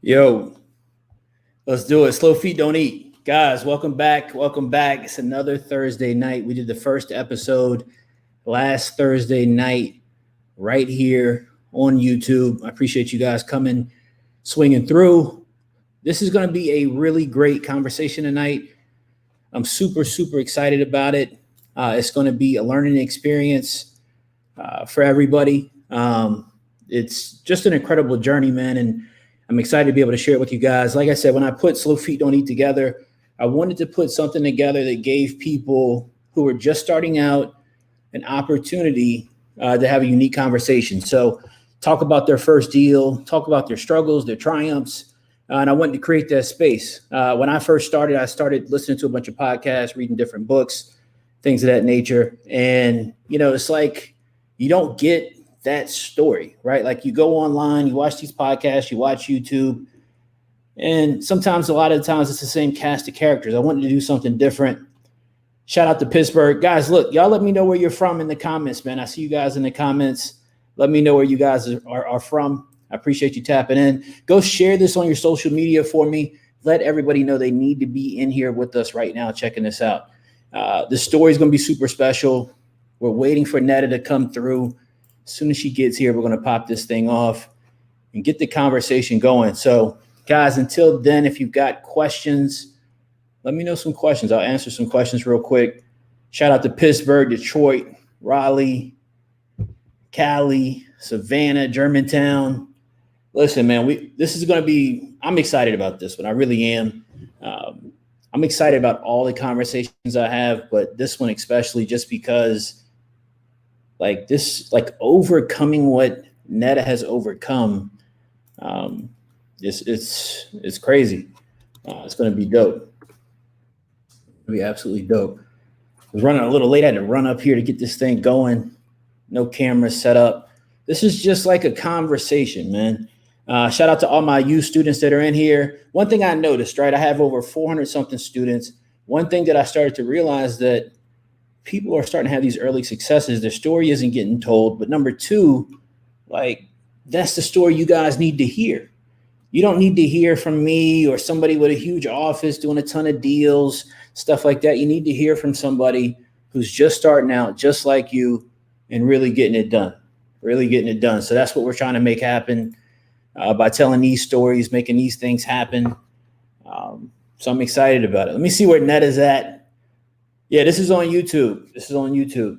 Yo, let's do it. Slow feet don't eat. Guys, welcome back. Welcome back. It's another Thursday night. We did the first episode last Thursday night right here on YouTube. I appreciate you guys coming, swinging through. This is going to be a really great conversation tonight. I'm super, super excited about it. It's going to be a learning experience for everybody. It's just an incredible journey, man. And I'm excited to be able to share it with you guys. Like I said, when I put Slow Feet Don't Eat together, I wanted to put something together that gave people who are just starting out an opportunity to have a unique conversation. So talk about their first deal, talk about their struggles, their triumphs. And I wanted to create that space. When I first started, I started listening to a bunch of podcasts, reading different books, things of that nature. And, you know, it's like you don't get that story, right? Like you go online, you watch these podcasts, you watch YouTube, and sometimes, a lot of the times, it's the same cast of characters. I wanted to do something different. Shout out to Pittsburgh. Guys, look, y'all let me know where you're from in the comments, man. I see you guys in the comments. Let me know where you guys are from. I appreciate you tapping in. Go share this on your social media for me. Let everybody know they need to be in here with us right now, checking this out. The story is going to be super special. We're waiting for Neda to come through. As soon as she gets here, we're going to pop this thing off and get the conversation going. So, guys, until then, if you've got questions, let me know some questions. I'll answer some questions real quick. Shout out to Pittsburgh, Detroit, Raleigh, Cali, Savannah, Germantown. Listen, man, this is going to be – I'm excited about this one. I really am. I'm excited about all the conversations I have, but this one especially just because – overcoming what Neda has overcome, it's crazy. It's going to be dope. It'll be absolutely dope. I was running a little late. I had to run up here to get this thing going. No camera set up. This is just like a conversation, man. Shout out to all my youth students that are in here. One thing I noticed, right? I have over 400 something students. One thing that I started to realize that people are starting to have these early successes. Their story isn't getting told. But number two, that's the story you guys need to hear. You don't need to hear from me or somebody with a huge office doing a ton of deals, stuff like that. You need to hear from somebody who's just starting out, just like you, and really getting it done. So that's what we're trying to make happen by telling these stories, making these things happen. So I'm excited about it. Let me see where Neda's at. Yeah, this is on YouTube.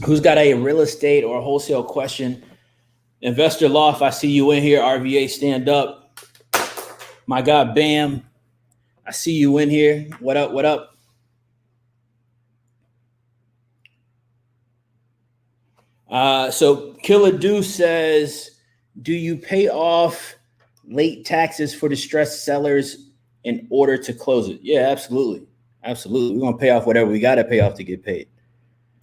Who's got a real estate or a wholesale question? Investor Loft, I see you in here. RVA, stand up. My God, Bam, I see you in here. What up? So Killer Deuce says, do you pay off late taxes for distressed sellers in order to close it? Yeah, absolutely. We're going to pay off whatever we got to pay off to get paid.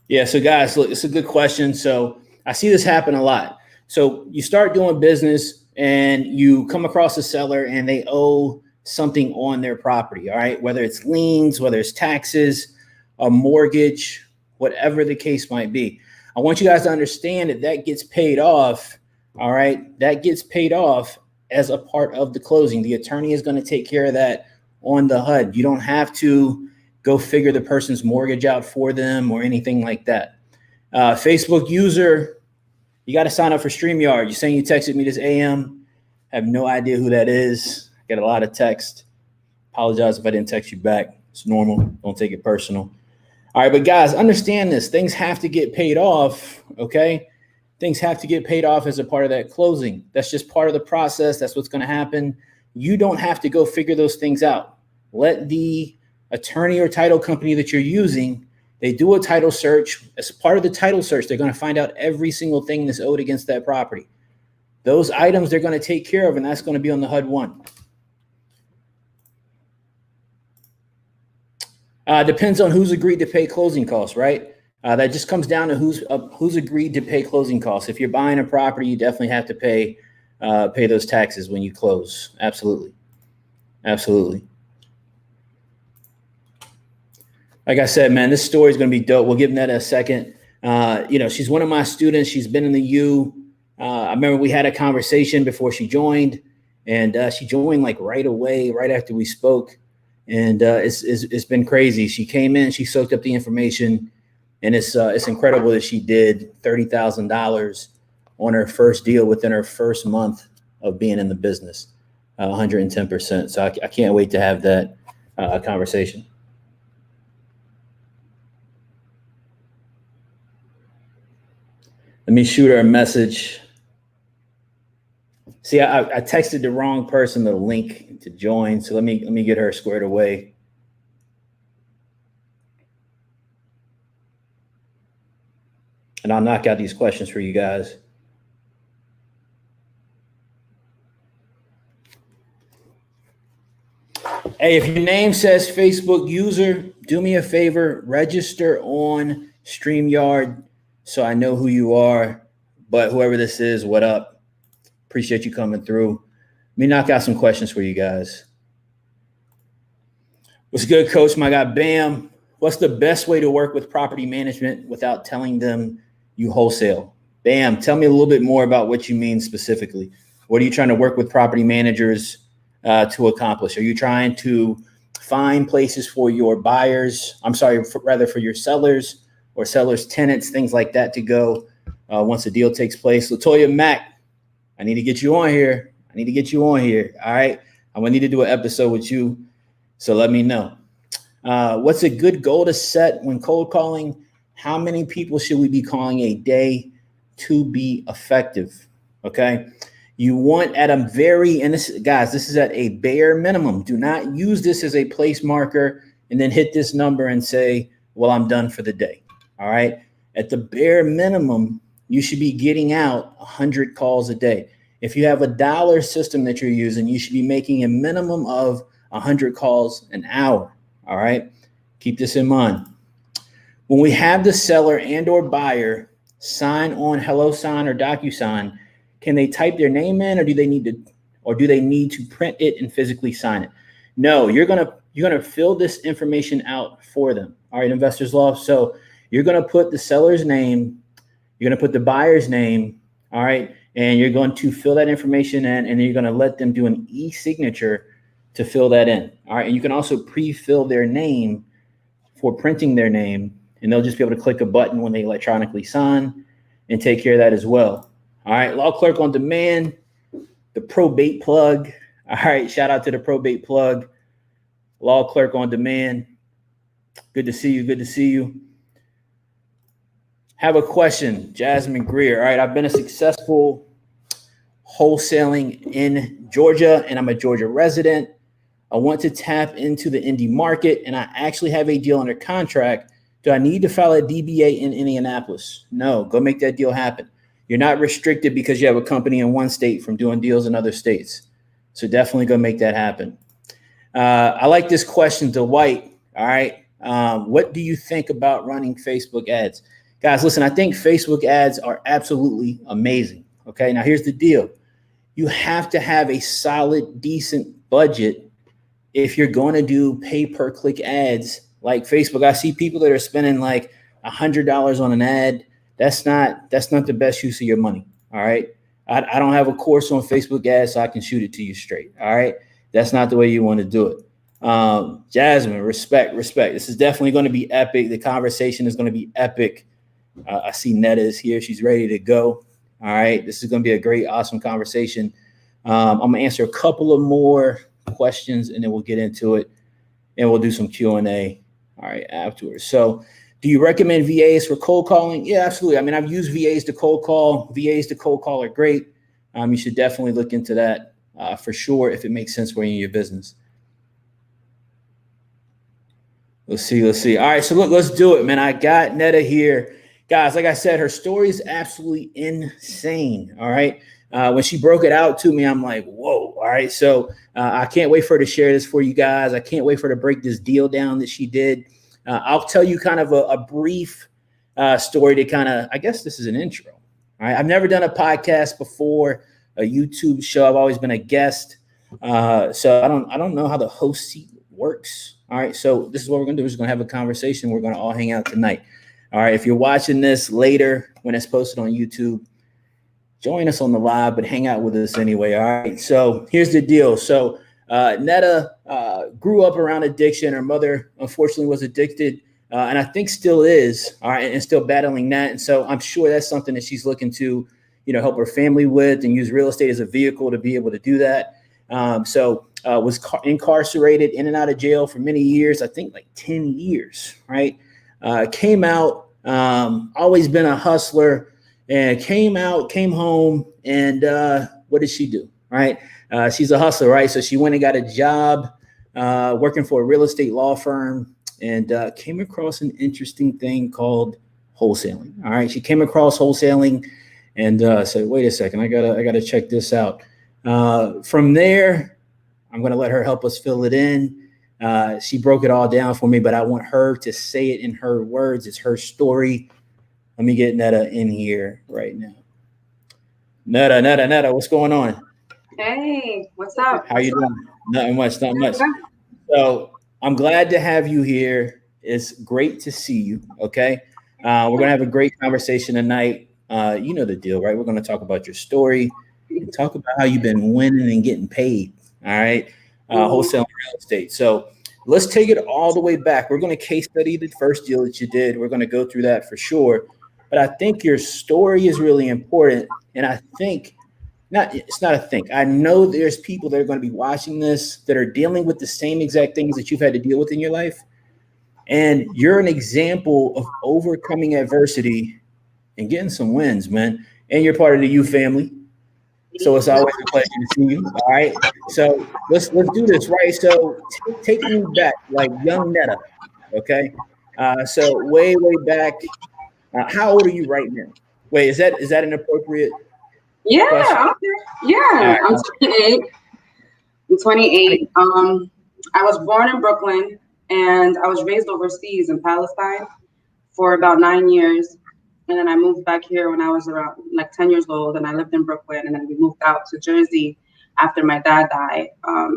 Yeah, so guys, look, it's a good question. So I see this happen a lot. So you start doing business and you come across a seller and they owe something on their property, all right? Whether it's liens, whether it's taxes, a mortgage, whatever the case might be. I want you guys to understand that gets paid off, all right? That gets paid off as a part of the closing. The attorney is going to take care of that on the HUD. You don't have to go figure the person's mortgage out for them or anything like that. Facebook user, you got to sign up for StreamYard. You're saying you texted me this AM. I have no idea who that is. I get a lot of text. Apologize if I didn't text you back. It's normal. Don't take it personal. All right, but guys, understand this. Things have to get paid off, okay? Things have to get paid off as a part of that closing. That's just part of the process. That's what's going to happen. You don't have to go figure those things out. Let the attorney or title company that you're using, they do a title search. As part of the title search, they're going to find out every single thing that's owed against that property. Those items they're going to take care of, and that's going to be on the HUD 1. Depends on who's agreed to pay closing costs, right? That just comes down to who's agreed to pay closing costs. If you're buying a property, you definitely have to pay those taxes when you close. Absolutely. Like I said, man, this story is going to be dope. We'll give Neda a second. She's one of my students. She's been in the U. I remember we had a conversation before she joined, and she joined like right away, right after we spoke. And it's been crazy. She came in, she soaked up the information, and it's incredible that she did $30,000 on her first deal within her first month of being in the business, 110%. So I can't wait to have that conversation. Let me shoot her a message. See, I texted the wrong person the link to join, so let me get her squared away. And I'll knock out these questions for you guys. Hey, if your name says Facebook user, do me a favor, register on StreamYard so I know who you are. But whoever this is, what up? Appreciate you coming through. Let me knock out some questions for you guys. What's good, Coach? My guy, Bam. What's the best way to work with property management without telling them you wholesale? Bam, tell me a little bit more about what you mean specifically. What are you trying to work with property managers to accomplish? Are you trying to find places for your buyers? For your sellers or sellers' tenants, things like that to go once the deal takes place. Latoya Mack, I need to get you on here. All right. I'm going to need to do an episode with you. So let me know. What's a good goal to set when cold calling? How many people should we be calling a day to be effective? Okay. You want at a this is at a bare minimum. Do not use this as a place marker and then hit this number and say, well, I'm done for the day. All right. At the bare minimum, you should be getting out 100 calls a day. If you have a dollar system that you're using, you should be making a minimum of 100 calls an hour. All right. Keep this in mind. When we have the seller and or buyer sign on HelloSign or DocuSign, can they type their name in, or do they need to print it and physically sign it? No, you're gonna fill this information out for them. All right, Investors Law. So you're gonna put the seller's name, you're gonna put the buyer's name, all right, and you're going to fill that information in, and you're gonna let them do an e-signature to fill that in. All right, and you can also pre-fill their name for printing their name, and they'll just be able to click a button when they electronically sign and take care of that as well. All right, Law Clerk on Demand, the probate plug. All right, shout out to the probate plug. Law Clerk on Demand. Good to see you. Have a question, Jasmine Greer. All right, I've been a successful wholesaling in Georgia, and I'm a Georgia resident. I want to tap into the Indy market, and I actually have a deal under contract. Do I need to file a DBA in Indianapolis? No, go make that deal happen. You're not restricted because you have a company in one state from doing deals in other states. So definitely go make that happen. I like this question, Dwight. All right. What do you think about running Facebook ads? Guys, listen, I think Facebook ads are absolutely amazing. Okay. Now here's the deal. You have to have a solid, decent budget if you're going to do pay per click ads like Facebook. I see people that are spending like $100 on an ad. That's not the best use of your money. All right. I don't have a course on Facebook ads, so I can shoot it to you straight. All right. That's not the way you want to do it. Jasmine, respect. This is definitely going to be epic. The conversation is going to be epic. I see Neda is here. She's ready to go. All right. This is going to be a great, awesome conversation. I'm going to answer a couple of more questions and then we'll get into it and we'll do some Q&A. All right. Afterwards. So, do you recommend VAs for cold calling? Yeah, absolutely. I mean, I've used VAs to cold call. VAs to cold call are great. You should definitely look into that for sure if it makes sense for you in your business. Let's see. All right, so look, let's do it, man. I got Neda here. Guys, like I said, her story is absolutely insane, all right? When she broke it out to me, I'm like, whoa, all right? So I can't wait for her to share this for you guys. I can't wait for her to break this deal down that she did. I'll tell you kind of a brief story to kind of, I guess this is an intro. All right. I've never done a podcast before, a YouTube show. I've always been a guest. So I don't know how the host seat works. All right. So this is what we're going to do. We're just going to have a conversation. We're going to all hang out tonight. All right. If you're watching this later when it's posted on YouTube, join us on the live, but hang out with us anyway. All right. So here's the deal. So Neda grew up around addiction. Her mother, unfortunately, was addicted, and I think still is. All right, and still battling that. And so I'm sure that's something that she's looking to, help her family with, and use real estate as a vehicle to be able to do that. Was incarcerated, in and out of jail for many years. I think like 10 years. Right. Came out. Always been a hustler. And came home, and what did she do? Right, she's a hustler, right? So she went and got a job working for a real estate law firm, and came across an interesting thing called wholesaling. All right, she came across wholesaling, and said, "Wait a second, I gotta check this out." From there, I'm gonna let her help us fill it in. She broke it all down for me, but I want her to say it in her words. It's her story. Let me get Neda in here right now. Neda, what's going on? Hey, what's up? How you doing? Nothing much. So I'm glad to have you here. It's great to see you. Okay. We're going to have a great conversation tonight. You know the deal, right? We're going to talk about your story and talk about how you've been winning and getting paid. All right. Wholesaling real estate. So let's take it all the way back. We're going to case study the first deal that you did. We're going to go through that for sure. But I think your story is really important. And I think it's not a think. I know there's people that are going to be watching this that are dealing with the same exact things that you've had to deal with in your life. And you're an example of overcoming adversity and getting some wins, man. And you're part of the U family. So it's always a pleasure to see you. All right. So let's do this, right? So take me back, like young Neda. Okay. So way back. How old are you right now? Wait, is that an appropriate question? Yeah. I'm 28. I'm 28. I was born in Brooklyn, and I was raised overseas in Palestine for about 9 years. And then I moved back here when I was around like 10 years old, and I lived in Brooklyn. And then we moved out to Jersey after my dad died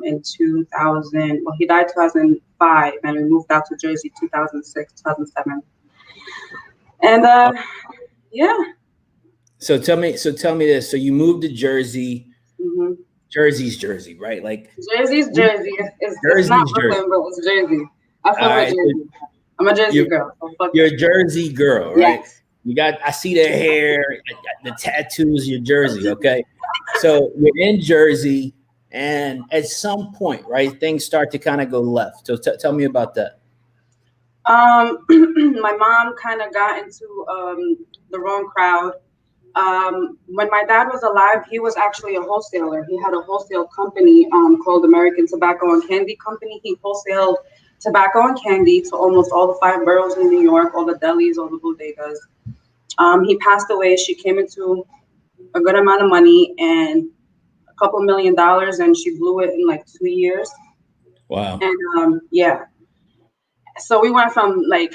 in 2000. Well, he died 2005, and we moved out to Jersey 2006, 2007. And yeah. So tell me this. So you moved to Jersey. Mm-hmm. Jersey's Jersey, right? Like Jersey's Jersey. It's not Brooklyn, but it's Jersey. I feel like Jersey. I'm a Jersey girl. You're a Jersey girl, right? Yes. I see the hair, the tattoos, you're Jersey, okay? So you're in Jersey, and at some point, right, things start to kind of go left. So tell me about that. My mom kind of got into the wrong crowd. When my dad was alive, he was actually a wholesaler. He had a wholesale company called American Tobacco and Candy Company. He wholesaled tobacco and candy to almost all the 5 boroughs in New York, all the delis, all the bodegas. He passed away. She came into a good amount of money and a couple $1 million, and she blew it in like 2 years. Wow. And yeah. So we went from like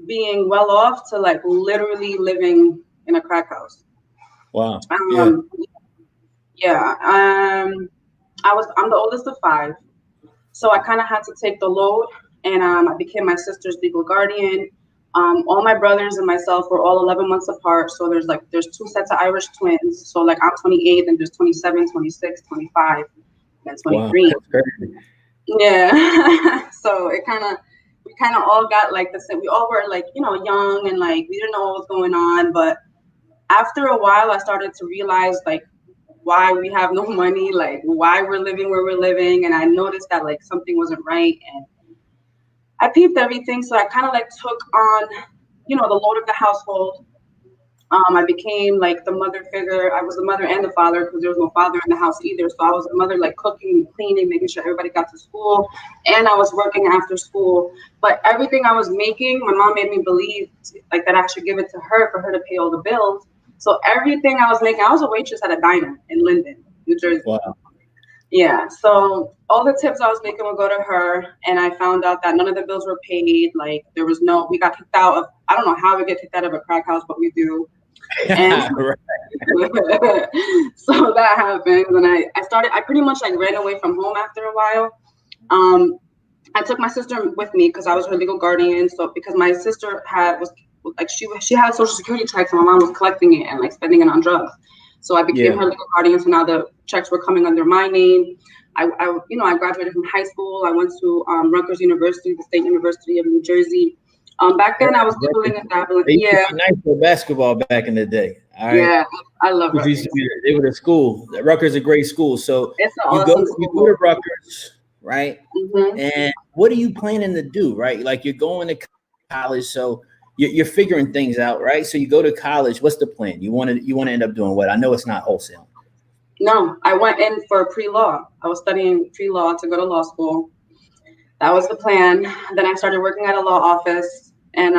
being well off to like literally living in a crack house. Wow. I'm the oldest of 5. So I kind of had to take the load, and I became my sister's legal guardian. All my brothers and myself were all 11 months apart. So there's 2 sets of Irish twins. So like I'm 28, and there's 27, 26, 25, and 23. Wow, yeah. So we kind of all got like the same. We all were like, young, and like we didn't know what was going on. But after a while, I started to realize like why we have no money, like why we're living where we're living. And I noticed that like something wasn't right, and I peeped everything. So I kind of like took on, the load of the household. I became like the mother figure. I was the mother and the father, because there was no father in the house either. So I was the mother, like cooking, cleaning, making sure everybody got to school, and I was working after school. But everything I was making, my mom made me believe like that I should give it to her for her to pay all the bills. So everything I was making, I was a waitress at a diner in Linden, New Jersey. Wow. Yeah. So all the tips I was making would go to her, and I found out that none of the bills were paid. Like we got kicked out of, I don't know how we get kicked out of a crack house, but we do. And so that happened, and I pretty much like ran away from home after a while. I took my sister with me because I was her legal guardian. So because my sister was like she had social security checks and my mom was collecting it and like spending it on drugs. So I became Yeah. her legal guardian. So now the checks were coming under my name. I graduated from high school. I went to Rutgers University, the State University of New Jersey. Back then I was dibbling and dabbling. They used to Yeah, be nice for basketball back in the day. All right. yeah, I love Rutgers. They were the school. Rutgers is a great school. So It's an you go awesome you go school. to Rutgers, right? Hmm. And what are you planning to do, right? Like you're going to college, so you're figuring things out, right? So you go to college. What's the plan? You want to end up doing what? I know it's not wholesale. No, I went in for pre-law. I was studying pre-law to go to law school. That was the plan. Then I started working at a law office, and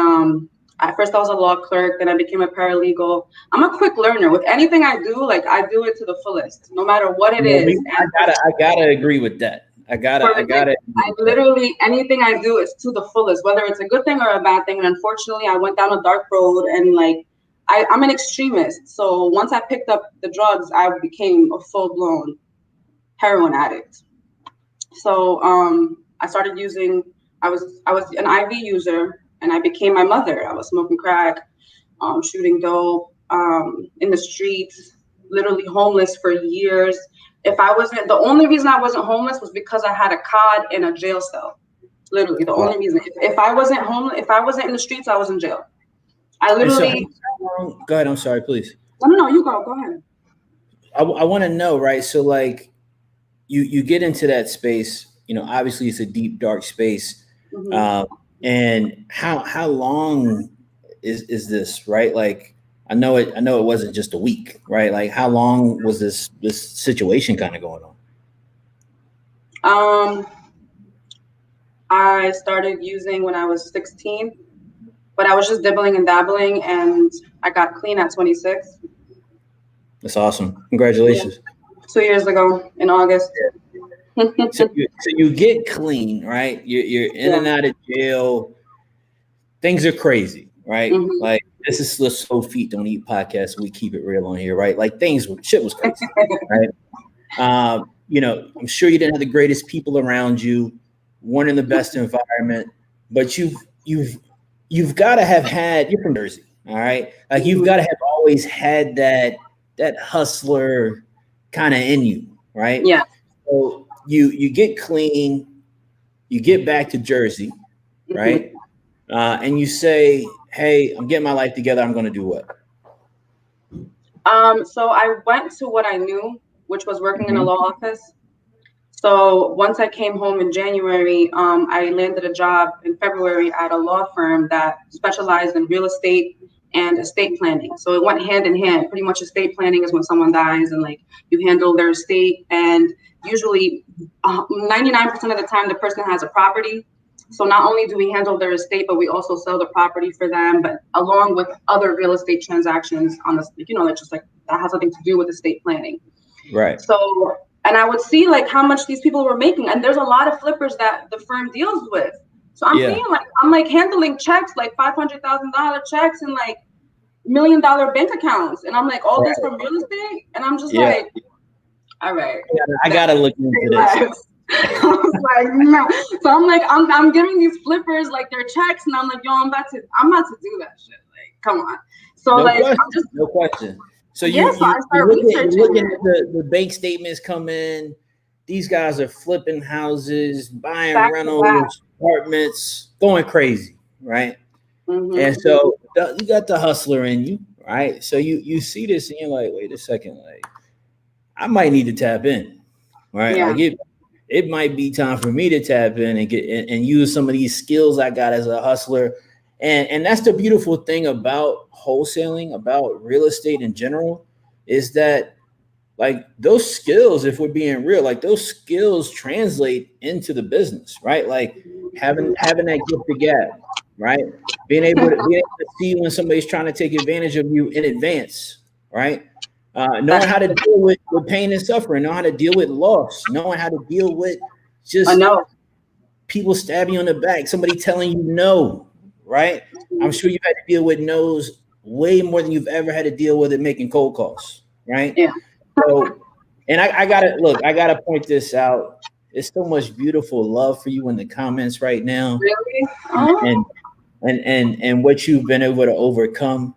at first I was a law clerk. Then I became a paralegal. I'm a quick learner. With anything I do, like I do it to the fullest, no matter what it Yeah, is. And I gotta agree with that. I gotta for I like, gotta agree I with that. literally anything I do is to the fullest, whether it's a good thing or a bad thing. And unfortunately, I went down a dark road, and like I'm an extremist. So once I picked up the drugs, I became a full blown heroin addict. So I started using. I was an IV user, and I became my mother. I was smoking crack, shooting dope, in the streets, literally homeless for years. If I wasn't, the only reason I wasn't homeless was because I had a cod in a jail cell. Literally, the Wow. only reason. If I wasn't homeless, if I wasn't in the streets, I was in jail. I And so, literally. how long? Go ahead. I'm sorry, please. No, no, no. You go. Go ahead. I want to know, right? So, like, you get into that space. Obviously, it's a deep, dark space. Hmm. Uh, and how long is this, right? Like, I know it wasn't just a week, right? Like, how long was this situation kind of going on? Um, I started using when I was 16, but I was just dibbling and dabbling, and I got clean at 26. That's awesome. Yeah, Congratulations. 2 years ago in August. So you get clean, right? You're in Yeah. and out of jail. Things are crazy, right? Hmm. Like this is the Slow Feet Don't Eat podcast. We keep it real on here, right? Like shit was crazy, right? I'm sure you didn't have the greatest people around you, weren't in the best environment, but you've got to have had. You're from Jersey, all right? Like you've Hmm. got to have always had that hustler kind of in you, right? Yeah. So you get clean, you get back to Jersey, Hmm. right? And you say, "Hey, I'm getting my life together. I'm going to do what?" So I went to what I knew, which was working in a Mhm. law office. So once I came home in January, I landed a job in February at a law firm that specialized in real estate and estate planning. So it went hand in hand. Pretty much estate planning is when someone dies and like you handle their estate, and usually 99% of the time the person has a property. So not only do we handle their estate, but we also sell the property for them, but along with other real estate transactions on this, that's just like that has something to do with estate planning. Right. So, and I would see like how much these people were making. And there's a lot of flippers that the firm deals with. So I'm Yeah. seeing like, I'm like handling checks, like $500,000 checks and like $1 million bank accounts. And I'm like, all this Right. from real estate. And I'm just Yeah. like, all right, I that gotta look into this. less. I was like, no. So I'm like, I'm giving these flippers like their checks, and I'm like, yo, I'm about to do that shit. Like, come on. So No like, question. I'm just No question. So yeah. you So you I you start look at you're researching looking it at the bank statements come in. These guys are flipping houses, buying back to back. rentals, apartments, going crazy, right? And Hmm. so you got the hustler in you, right? So you see this and you're like, wait a second, like I might need to tap in, right? Yeah. Like it might be time for me to tap in and get and use some of these skills I got as a hustler. And that's the beautiful thing about wholesaling, about real estate in general, is that like those skills, if we're being real, like those skills translate into the business, right? Like having that gift of gab, right? Being able to see when somebody's trying to take advantage of you in advance, right? Knowing how to deal with pain and suffering, knowing how to deal with loss, knowing how to deal with I just know. people stabbing you in the back, somebody telling you no, right? I'm sure you had to deal with no's way more than you've ever had to deal with it making cold calls, right? Yeah. So, and I gotta look, I gotta point this out. it's so much beautiful love for you in the comments right now, Really? Oh, and and what you've been able to overcome.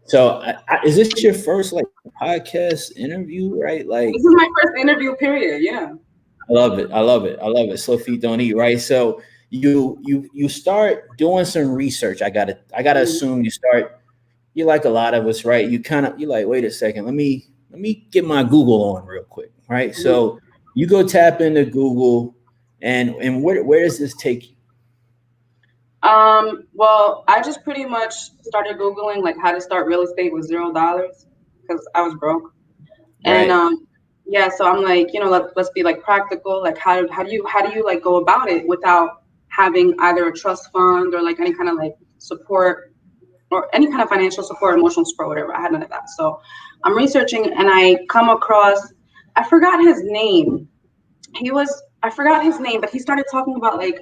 So, is this your first like podcast interview? Right, like this is my first interview period. Yeah. I love it. I love it. I love it. Slow feet don't eat. Right. So you start doing some research. I gotta Mhm. assume you start. You like a lot of us, right? You like, wait a second. Let me get my Google on real quick, right? Mhm. So you go tap into Google, and where does this take you? Well, I just pretty much started Googling like how to start real estate with $0 because I was broke. And Right. yeah, so I'm like, let's be like practical. Like how do you like go about it without having either a trust fund or like any kind of like support or any kind of financial support, emotional support, whatever. I had none of that. So I'm researching and I come across, I forgot his name. I forgot his name, but he started talking about like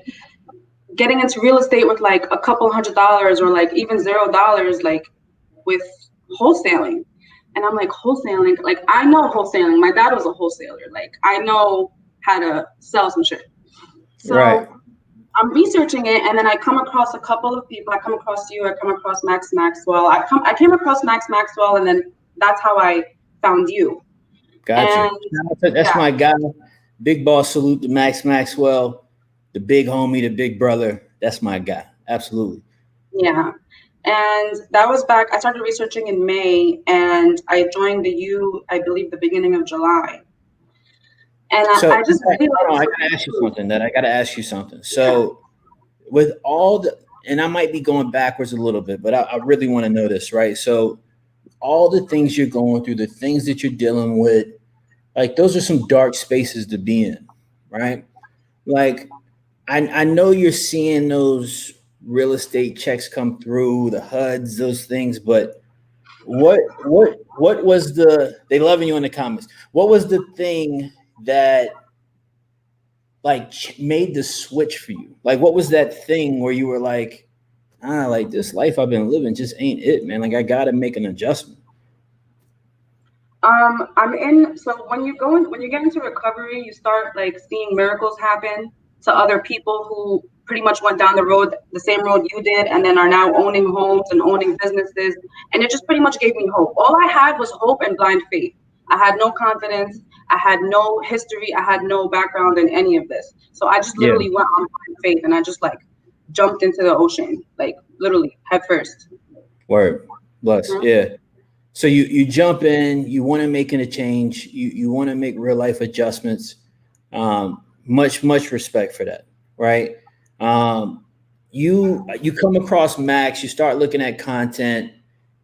getting into real estate with like a couple $100 or like even $0, like with wholesaling. And I'm like, wholesaling? Like, I know wholesaling. My dad was a wholesaler. Like, I know how to sell some shit. Right. So I'm researching it, and then I come across a couple of people. I come across you. I come across Max Maxwell. I came across Max Maxwell, and then that's how I found you. Gotcha. And That's yeah, my guy. Big boss salute to Max Maxwell, the big homie, the big brother. That's my guy. Absolutely. yeah. And that was back. I started researching in May, and I joined the U. I believe the beginning of July. And I So just really hold like on, I to gotta ask you improve. something. That I gotta ask you something. Yeah. So with all the, and I might be going backwards a little bit, but I really want to know this, right? So all the things you're going through, the things that you're dealing with, like those are some dark spaces to be in, right? Like I know you're seeing those real estate checks come through, the HUDs, those things, but what was they loving you in the comments? What was the thing that like made the switch for you? Like what was that thing where you were like, like this life I've been living just ain't it, man. Like I gotta make an adjustment. I'm in. So when you get into recovery, you start like seeing miracles happen to other people who pretty much went down the road, the same road you did, and then are now owning homes and owning businesses. And it just pretty much gave me hope. All I had was hope and blind faith. I had no confidence. I had no history. I had no background in any of this. So I just Yeah. literally went on blind faith, and I just like jumped into the ocean, like literally head first. Word. Bless. Mhm. Yeah. So you jump in, you want to make a change, you want to make real life adjustments. Much respect for that, right? Um, you come across Max, you start looking at content,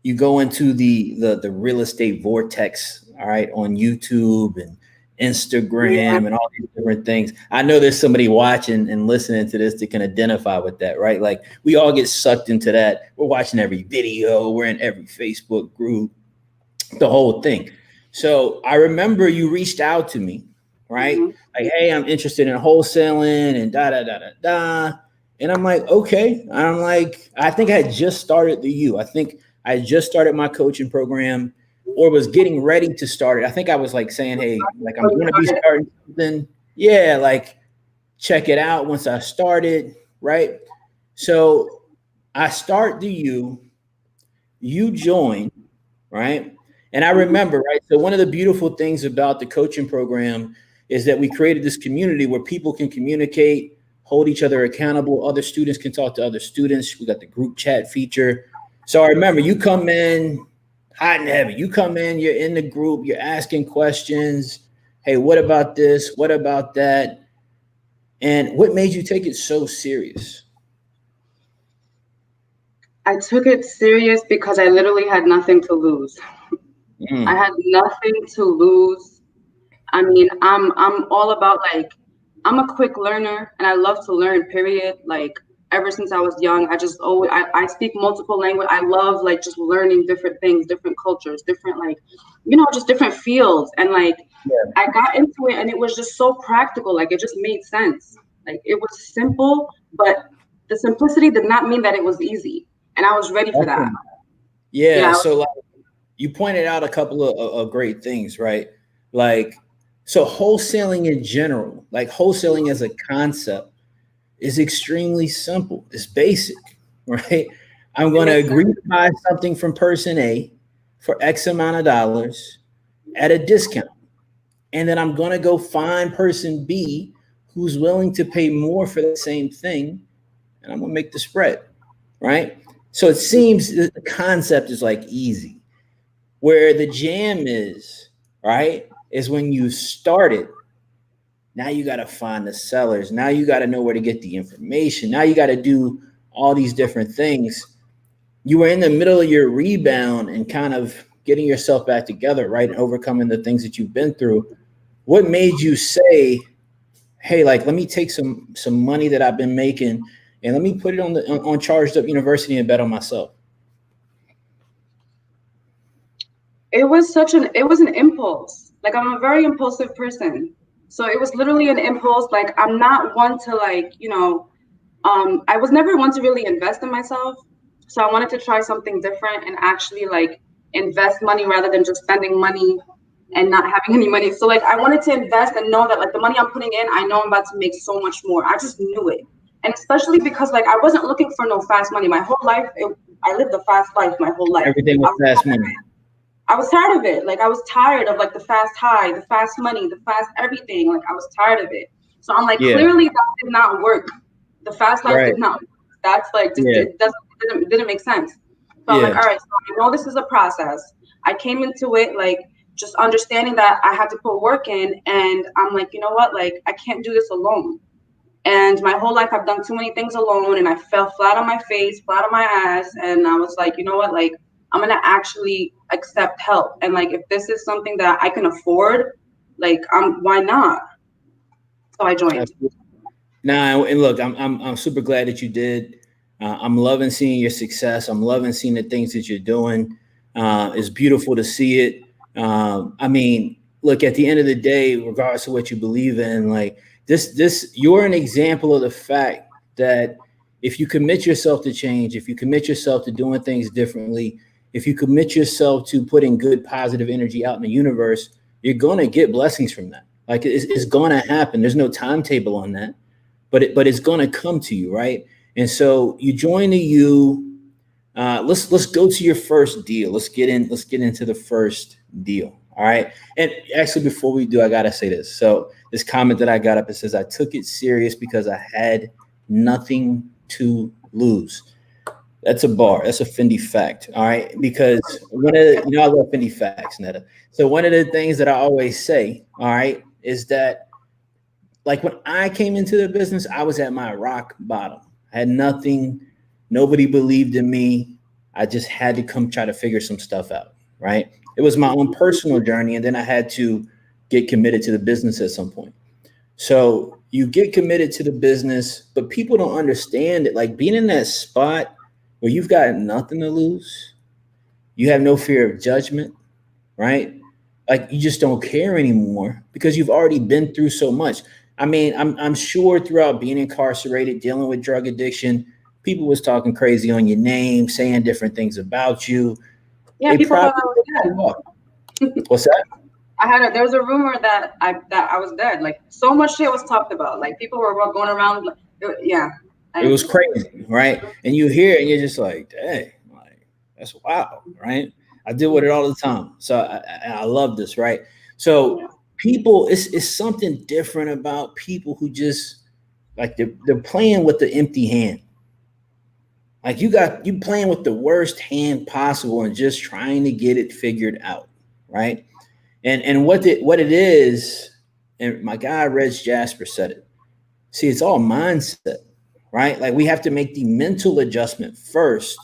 you go into the real estate vortex, all right, on YouTube and Yeah. Instagram and all these different things. I know there's somebody watching and listening to this that can identify with that, right? Like we all get sucked into that. We're watching every video, we're in every Facebook group, the whole thing. So I remember you reached out to me, right? Hmm. Like, hey, I'm interested in wholesaling and da da da da da. And I'm like, okay. I'm like, I think I had just started the U. I think I had just started my coaching program or was getting ready to start it. I think I was like saying, hey, like I'm When you going to be started. starting something. Yeah, like check it out once I started, right? So I start the U, you join, right? And I Mhm. remember, right? So one of the beautiful things about the coaching program is that we created this community where people can communicate, hold each other accountable. Other students can talk to other students. We got the group chat feature. So I remember you come in hot and heavy. You come in, you're in the group, you're asking questions. Hey, what about this? What about that? And what made you take it so serious? I took it serious because I literally had nothing to lose. I Mm, had nothing to lose. I mean, I'm all about like I'm a quick learner and I love to learn, period. Like ever since I was young, I just always I speak multiple language. I love like just learning different things, different cultures, different like just different fields. And like yeah, I got into it and it was just so practical. Like it just made sense. Like it was simple, but the simplicity did not mean that it was easy. And I was ready for that. awesome. Yeah. Yeah, So like you pointed out a couple of great things, right? Like So wholesaling in general, like wholesaling as a concept, is extremely simple. It's basic, right? I'm It going to makes agree sense. to buy something from person A for X amount of dollars at a discount. And then I'm going to go find person B who's willing to pay more for that same thing. And I'm going to make the spread, right? So it seems the concept is like easy. Where the jam is, right, is when you start it. Now you got to find the sellers. Now you got to know where to get the information. Now you got to do all these different things. You were in the middle of your rebound and kind of getting yourself back together, right? And overcoming the things that you've been through. What made you say, hey, like, let me take some money that I've been making and let me put it on Charged Up University and bet on myself? It was an impulse. Like I'm a very impulsive person. So it was literally an impulse. Like I'm not one to like, I was never one to really invest in myself. So I wanted to try something different and actually like invest money rather than just spending money and not having any money. So like I wanted to invest and know that like the money I'm putting in, I know I'm about to make so much more. I just knew it. And especially because like I wasn't looking for no fast money. My whole life, I lived a fast life my whole life. Everything I was was fast money. I was tired of it. Like I was tired of like the fast high, the fast money, the fast everything. Like I was tired of it. So I'm like, Yeah, clearly that did not work. The fast life right. did not. That's like just Yeah, didn't make sense. So I'm like, yeah. all right. So I know this is a process. I came into it like just understanding that I had to put work in, and I'm like, you know what? Like I can't do this alone. And my whole life, I've done too many things alone, and I fell flat on my face, flat on my ass. And I was like, you know what? Like, I'm gonna actually accept help. And like, if this is something that I can afford, like, why not? So I joined. Nah, and look, I'm super glad that you did. I'm loving seeing your success. I'm loving seeing the things that you're doing. It's beautiful to see it. I mean, look, at the end of the day, regardless of what you believe in, like you're an example of the fact that if you commit yourself to change, if you commit yourself to doing things differently, if you commit yourself to putting good, positive energy out in the universe, you're gonna get blessings from that. Like it's gonna happen. There's no timetable on that, but it's going to come to you, right? And so you join the U. Let's go to your first deal. Let's get into the first deal. All right. And actually, before we do, I gotta say this. So this comment that I got up, it says I took it serious because I had nothing to lose. That's a bar. That's a Fendi fact. All right. Because one of the, I love Fendi facts, Neda. So one of the things that I always say, all right, is that like when I came into the business, I was at my rock bottom. I had nothing. Nobody believed in me. I just had to come try to figure some stuff out, right? It was my own personal journey. And then I had to get committed to the business at some point. So you get committed to the business, but people don't understand it. Like being in that spot where you've got nothing to lose, you have no fear of judgment, right? Like you just don't care anymore because you've already been through so much. I mean, I'm sure throughout being incarcerated, dealing with drug addiction, people was talking crazy on your name, saying different things about you. Yeah, They people thought I probably was put you dead. off. What's that? There was a rumor that I was dead. Like so much shit was talked about. Like people were going around. Like, yeah, It I, was crazy, right? And you hear it and you're just like, dang, like that's wild, right? I deal with it all the time. So I love this, right? So people, it's something different about people who just like they're playing with the empty hand. Like you playing with the worst hand possible and just trying to get it figured out, right? And what it is, and my guy Reg Jasper said it. See, it's all mindset, right? Like we have to make the mental adjustment first,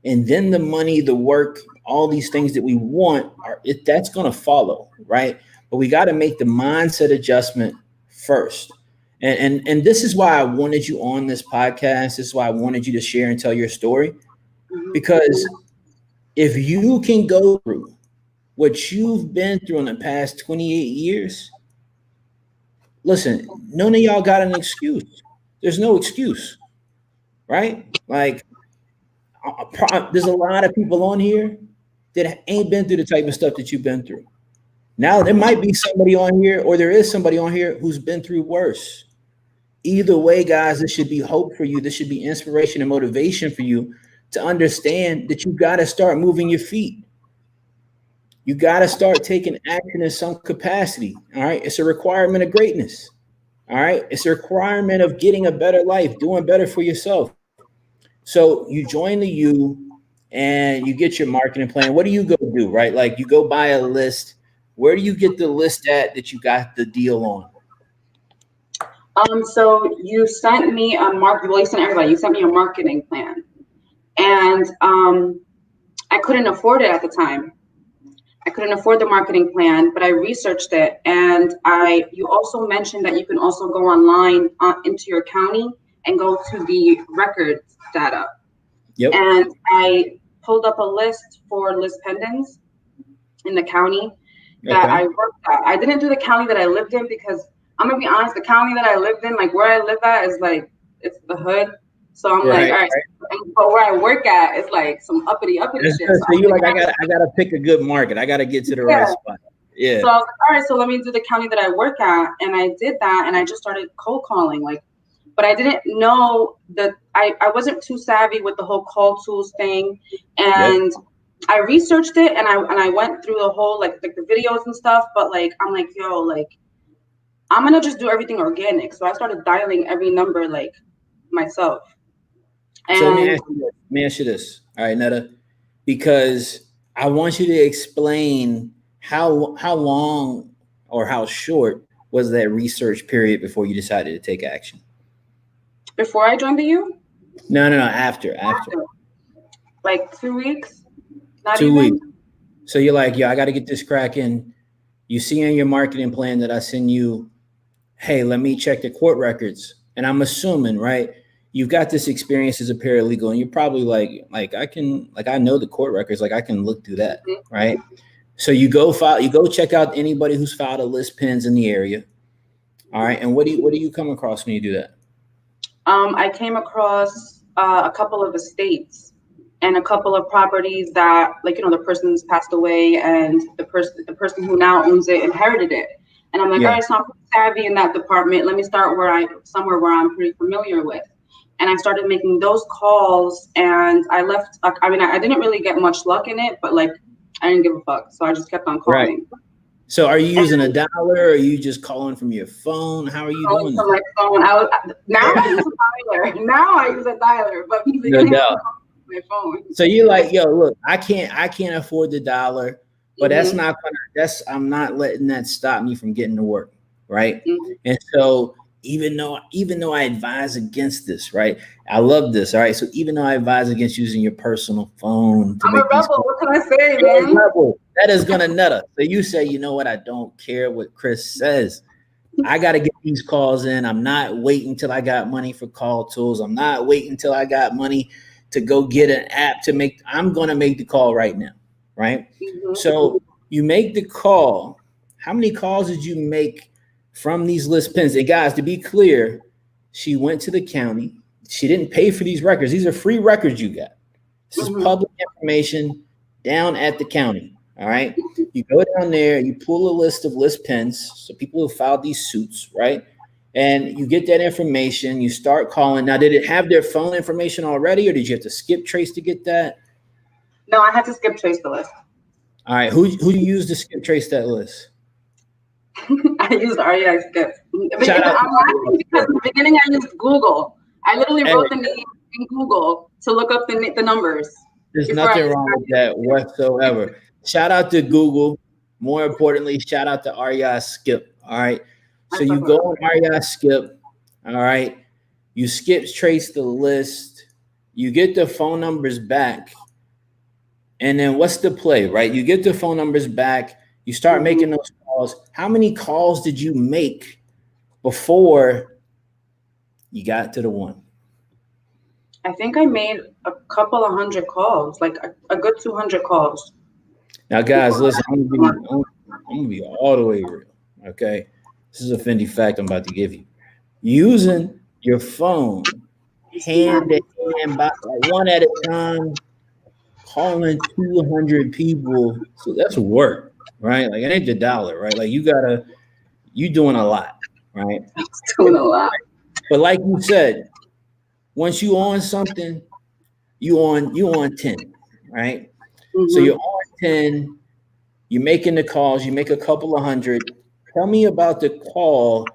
and then the money, the work, all these things that we want that's going to follow, right? But we got to make the mindset adjustment first. And this is why I wanted you on this podcast. This is why I wanted you to share and tell your story. Because if you can go through what you've been through in the past 28 years, listen, none of y'all got an excuse. There's no excuse, right? Like, there's a lot of people on here that ain't been through the type of stuff that you've been through. Now there might be somebody on here, or there is somebody on here who's been through worse. Either way, guys, this should be hope for you. This should be inspiration and motivation for you to understand that you got to start moving your feet. You got to start taking action in some capacity. All right. It's a requirement of greatness. All right. It's a requirement of getting a better life, doing better for yourself. So you join the U and you get your marketing plan. What do you go do? Right. Like you go buy a list. Where do you get the list at that you got the deal on? So you sent me a well, you sent everybody, you sent me a marketing plan. And I couldn't afford it at the time. I couldn't afford the marketing plan, but I researched it. And you also mentioned that you can also go online into your county and go to the records data. Yep. And I pulled up a list for list pendants in the county that I worked at. I didn't do the county that I lived in because I'm gonna be honest, the county that I lived in, like where I live at is like, it's the hood. So I'm like, all right, but where I work at is like some uppity shit. So you're like, I gotta pick a good market. I gotta get to the right spot. Yeah. So I was like, all right, so let me do the county that I work at. And I did that and I just started cold calling, like, but I didn't know that I wasn't too savvy with the whole call tools thing. And I researched it and I went through the whole like the videos and stuff, but like I'm like, yo, like I'm gonna just do everything organic. So I started dialing every number like myself. And so let me ask you this. All right, Neda, because I want you to explain how long or how short was that research period before you decided to take action? Before I joined the U? No, after. Like 2 weeks. Not 2 even. weeks. So you're like, yo, I got to get this cracking. You see in your marketing plan that I send you, hey, let me check the court records. And I'm assuming, right, you've got this experience as a paralegal and you're probably like I know the court records, like I can look through that, right? So you go check out anybody who's filed a list pens in the area. All right. And what do you come across when you do that? I came across a couple of estates and a couple of properties that, like, the person's passed away and the person who now owns it inherited it. And I'm like, all right, so I'm savvy in that department. Let me start somewhere where I'm pretty familiar with. And I started making those calls and I left. I mean, I didn't really get much luck in it, but like, I didn't give a fuck. So I just kept on calling. Right. So are you using a dialer or are you just calling from your phone? How are you doing from my phone. Now I use a dialer, but my phone. So you're like, yo, look, I can't afford the dollar, but I'm not letting that stop me from getting to work. Right. Mm-hmm. And so even though I advise against this, right? I love this. All right. So even though I advise against using your personal phone to I'm a rebel. What can I say, man? That is gonna Neda. So you say, you know what? I don't care what Chris says. I got to get these calls in. I'm not waiting till I got money for call tools. I'm not waiting till I got money to go get an app to make. I'm going to make the call right now. Right. Mm-hmm. So you make the call. How many calls did you make from these list pens? And guys, to be clear, she went to the county. She didn't pay for these records. These are free records you got. This is public information down at the county. All right. You go down there, you pull a list of list pens. So people who filed these suits, right? And you get that information, you start calling. Now, did it have their phone information already, or did you have to skip trace to get that? No, I had to skip trace the list. All right. Who do you use to skip trace that list? I used REI skip. Because in the beginning I used Google. I literally wrote the name in Google to look up the numbers. There's nothing wrong with that whatsoever. Shout out to Google. More importantly, shout out to REI Skip. All right. So you go on REI Skip. All right. You skip trace the list. You get the phone numbers back. And then what's the play, right? You get the phone numbers back. You start making those calls. How many calls did you make before you got to the one? I think I made a couple of hundred calls, like a good 200 calls. Now, guys, listen, I'm gonna be all the way real. Okay, this is a Fendi fact I'm about to give you. Using your phone, hand to hand, one at a time, calling 200 people. So that's work. right? Like it ain't the dollar, right? Like you doing a lot, right? Doing a lot. But like you said, once you on something, you on 10, right? So Hmm. you're on 10, you're making the calls, you make a couple of hundred. Tell me about the call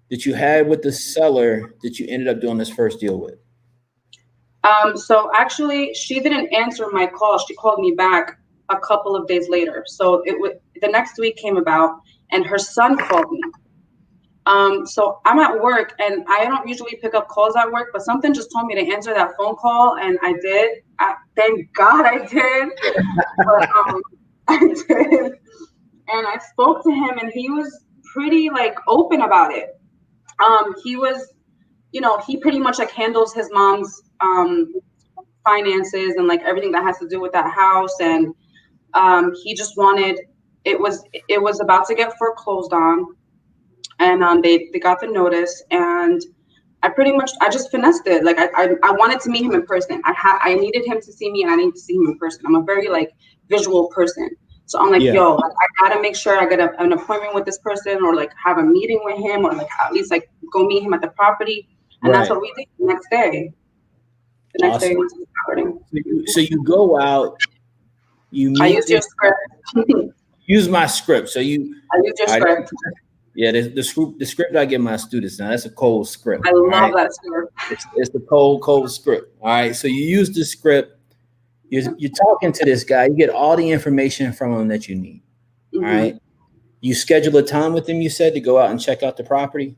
that you had with the seller that you ended up doing this first deal with. So actually, she didn't answer my call. She called me back a couple of days later. So the next week came about, and her son called me. So I'm at work, and I don't usually pick up calls at work, but something just told me to answer that phone call, and I did. Thank God I did. But I did, and I spoke to him, and he was pretty like open about it. He was, he pretty much like handles his mom's finances and like everything that has to do with that house, and he just wanted. It was about to get foreclosed on, and they got the notice, and I just finessed it. Like I wanted to meet him in person. I needed him to see me, and I needed to see him in person. I'm a very like visual person. So I'm like, Yeah, yo, I gotta make sure I get an appointment with this person, or like have a meeting with him, or like at least like go meet him at the property. And that's right. what we did the next day. The next day we Awesome. went to the property. So you go out, you I meet used your this, script. use my script. So you, I used your all right, script. yeah, the script I give my students now, that's a cold script. I All love right. that script. It's the cold script. All right. So you use the script, you're talking to this guy, you get all the information from him that you need. All Hmm. right. You schedule a time with him, you said, to go out and check out the property.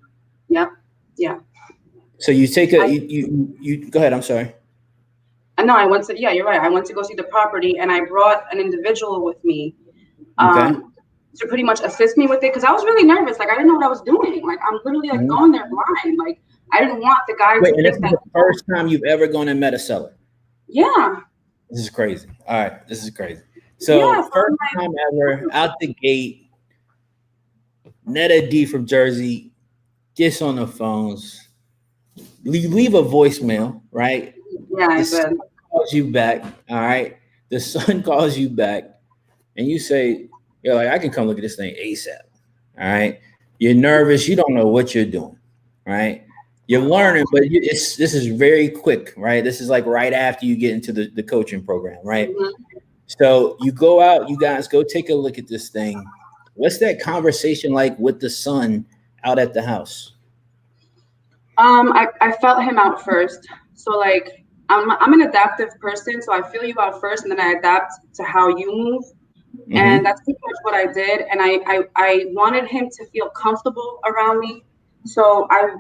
Yep. Yeah. So you take a I you go ahead, I'm sorry. know I went to, yeah, you're right. I went to go see the property, and I brought an individual with me, Okay. to pretty much assist me with it, because I was really nervous. Like I didn't know what I was doing. Like I'm literally like Mhm. going there blind. Like I didn't want the guy Wait, to and this think is that, the first time you've ever gone and met a seller. yeah, This is crazy. All right, this is crazy. yeah. So So I'm first like, time ever out the gate, Neda D from Jersey gets on the phones. You leave a voicemail, right? yeah, The I son did. calls you back. All right, the son calls you back, and you say, "You're like, I can come look at this thing ASAP." All right, you're nervous. You don't know what you're doing. Right, you're learning, but this is very quick. Right, this is like right after you get into the coaching program. Right. Hmm. So you go out, you guys go take a look at this thing. What's that conversation like with the son out at the house? I felt him out first. So like I'm an adaptive person, so I feel you out first, and then I adapt to how you move. And Mm-hmm. that's pretty much what I did. And I wanted him to feel comfortable around me. So I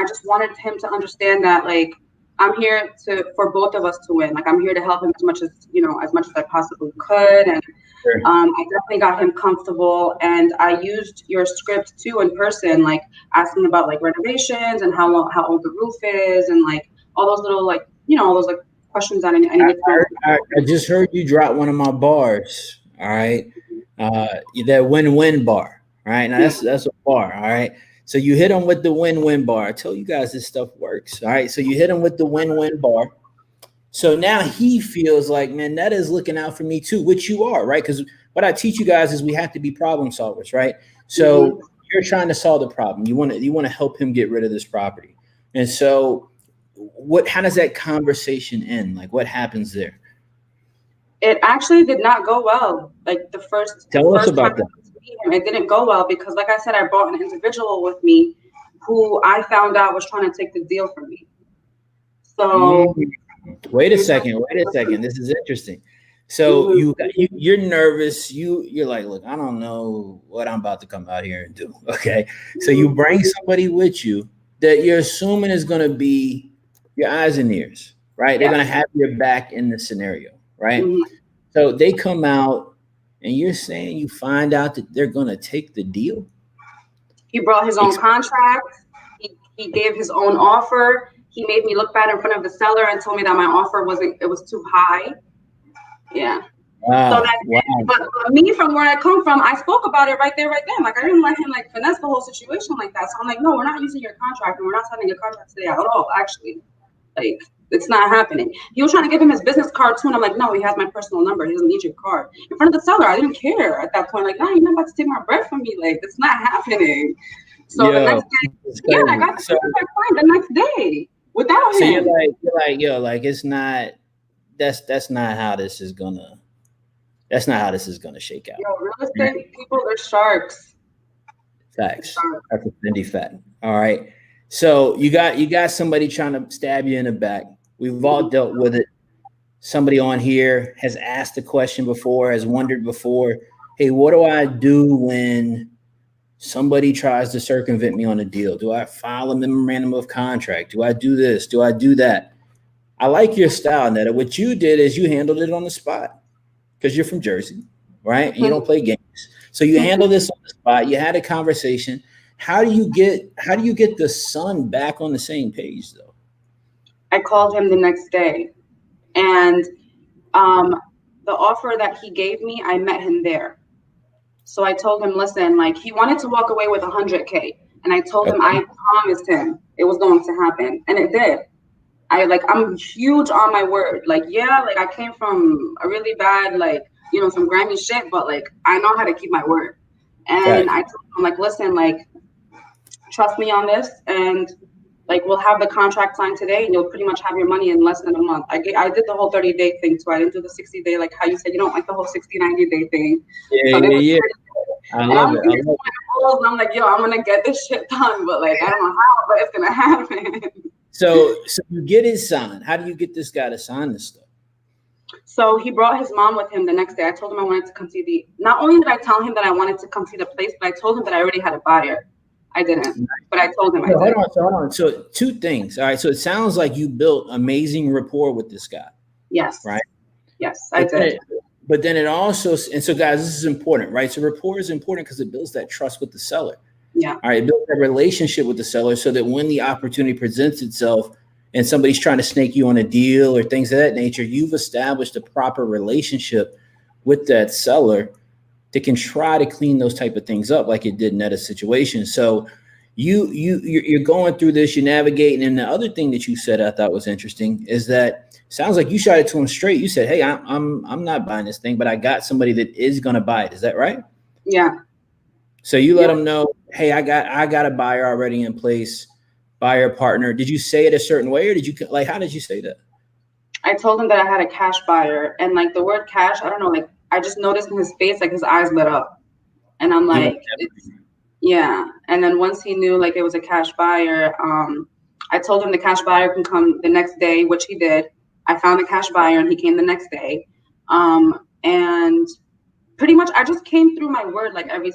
just wanted him to understand that like I'm here for both of us to win. Like I'm here to help him as much as I possibly could. And Sure. I definitely got him comfortable. And I used your script too in person, like asking about like renovations and how old the roof is, and like all those little like all those like questions that I I, needed to know. I just heard you drop one of my bars. All right, that win-win bar. All right, now that's a bar. All right, so you hit him with the win-win bar. I tell you guys this stuff works. All right, so you hit him with the win-win bar. So now he feels like, man, that is looking out for me too, which you are, right? Because what I teach you guys is we have to be problem solvers, right? Hmm. So you're trying to solve the problem. You want to help him get rid of this property. And so how does that conversation end? Like what happens there? It actually did not go well. Like the Tell us first time about I that. went to meet him, it didn't go well because, like I said, I brought an individual with me who I found out was trying to take the deal from me. Mm, So wait a we just, second. Wait a second. This is interesting. So mhm. you're nervous. You're like, look, I don't know what I'm about to come out here and do. Okay. So you bring somebody with you that you're assuming is going to be your eyes and ears, right? They're going to Yes. have your back in the scenario, right? Hmm. So they come out and you're saying you find out that they're going to take the deal. He brought his own Ex- contract. He gave his own offer. He made me look bad in front of the seller and told me that my offer it was too high. Yeah. So Wow. that, Wow. but me from where I come from, I spoke about it right there, right then. Like I didn't let him like finesse the whole situation like that. So I'm like, no, we're not using your contract, and we're not signing a contract today at all, actually. Like, it's not happening. He was trying to give him his business card too, and I'm like, no, he has my personal number. He doesn't need your card. In front of the seller, I didn't care at that point. Like, no, you're not about to take my bread from me. Like, it's not happening. So the Yo, next day, it's yeah, I crazy. got the contract signed the next day without So him. you're like, yo, like it's not. That's not how this is gonna. That's not how this is gonna shake out. Yo, real estate people, they're sharks. They're Facts. sharks. That's a Fendi fact. All right. So you got somebody trying to stab you in the back. We've all dealt with it. Somebody on here has asked a question before, has wondered before, hey, what do I do when somebody tries to circumvent me on a deal? Do I file a memorandum of contract? Do I do this? Do I do that? I like your style, Neda. What you did is you handled it on the spot because you're from Jersey, right? And you don't play games. So you handle this on the spot. You had a conversation. How do you get the son back on the same page though? I called him the next day, and the offer that he gave me, I met him there. So I told him, listen, like, he wanted to walk away with 100K, and I told him I promised him it was going to happen, and it did. I'm huge on my word. Like, yeah, like, I came from a really bad, like, some grimy shit, but like, I know how to keep my word. And I told him, like, listen, like, trust me on this, and like, we'll have the contract signed today, and you'll pretty much have your money in less than a month. I did the whole 30-day thing too. I didn't do the 60-day, like how you said you don't like the whole 60, 90-day thing. Yeah, So yeah. I love it. And I'm like, yo, I'm gonna get this shit done, but like, I don't know how, but it's gonna happen. So you get it signed. How do you get this guy to sign this stuff? So he brought his mom with him the next day. I told him I wanted to come see not only did I tell him that I wanted to come see the place, but I told him that I already had a buyer. I didn't, but I told him I did. Hold on. So two things. All right. So it sounds like you built amazing rapport with this guy. Yes. Right. Yes, I did. But then it also, and so guys, this is important, right? So rapport is important because it builds that trust with the seller. Yeah. All right. It builds that relationship with the seller so that when the opportunity presents itself and somebody's trying to snake you on a deal or things of that nature, you've established a proper relationship with that seller that can try to clean those type of things up like it did in that situation. So you're going through this, you're navigating. And the other thing that you said I thought was interesting is that sounds like you shot it to him straight. You said, hey, I'm not buying this thing, but I got somebody that is going to buy it. Is that right? Yeah. So you let them know, hey, I got a buyer already in place, buyer partner. Did you say it a certain way, or did you like, how did you say that? I told him that I had a cash buyer, and like the word cash, I don't know, like I just noticed in his face, like his eyes lit up, and I'm like, yeah. And then once he knew like it was a cash buyer, I told him the cash buyer can come the next day, which he did. I found the cash buyer, and he came the next day, and pretty much I just came through my word, like every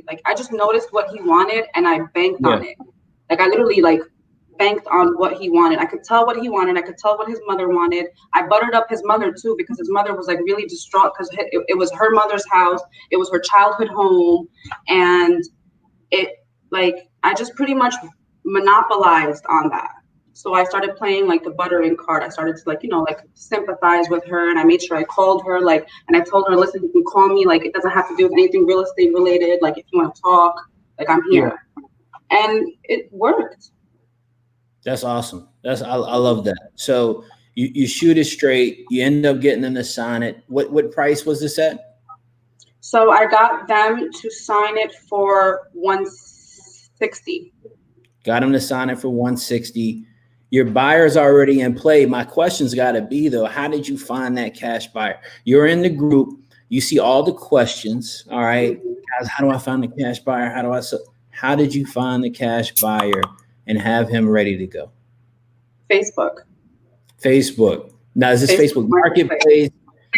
like I just noticed what he wanted, and I banked on it. Like I literally like banked on what he wanted. I could tell what he wanted. I could tell what his mother wanted. I buttered up his mother too, because his mother was like really distraught because it was her mother's house. It was her childhood home. And it like, I just pretty much monopolized on that. So I started playing like the buttering card. I started to like, like sympathize with her. And I made sure I called her, like, and I told her, listen, you can call me. Like, it doesn't have to do with anything real estate related. Like, if you want to talk, like, I'm here. And it worked. That's awesome. I love that. So you shoot it straight. You end up getting them to sign it. What price was this at? So I got them to sign it for $160. Got them to sign it for $160. Your buyer's already in play. My question's got to be though, how did you find that cash buyer? You're in the group. You see all the questions. All right, guys. How do I find the cash buyer? How did you find the cash buyer and have him ready to go? Facebook. Now, is this Facebook Marketplace?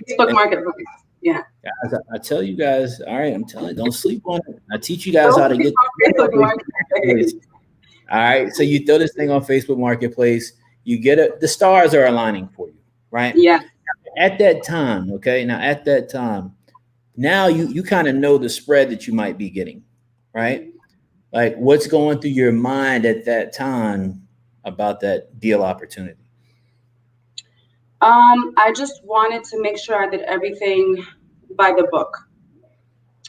Facebook Marketplace. Yeah. Guys, I tell you guys, all right, I'm telling you, don't sleep on it. I teach you guys how to get Facebook Marketplace. All right. So you throw this thing on Facebook Marketplace, you get it, the stars are aligning for you, right? Yeah. At that time, okay. Now at that time, now you kind of know the spread that you might be getting, right? Like what's going through your mind at that time about that deal opportunity? I just wanted to make sure I did everything by the book.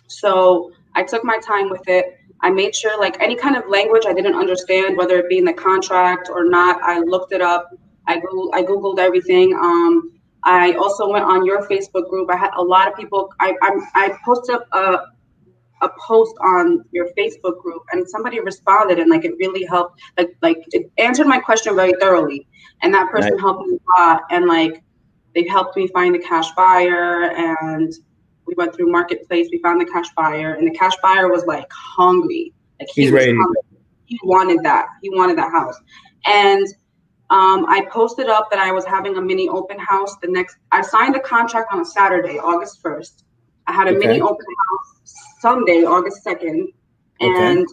So I took my time with it. I made sure like any kind of language I didn't understand, whether it be in the contract or not, I looked it up. I googled everything. I also went on your Facebook group. I had a lot of people. I posted up a post on your Facebook group, and somebody responded, and like it really helped. Like it answered my question very thoroughly, and that Nice. person helped me a lot. And like they helped me find the cash buyer, and we went through marketplace. We found the cash buyer, and the cash buyer was like hungry. Like he He's was ready to hungry. He wanted that. He wanted that house, and I posted up that I was having a mini open house. I signed the contract on a Saturday, August 1st. I had a go. mini Okay. open house Sunday, August 2nd. Okay. And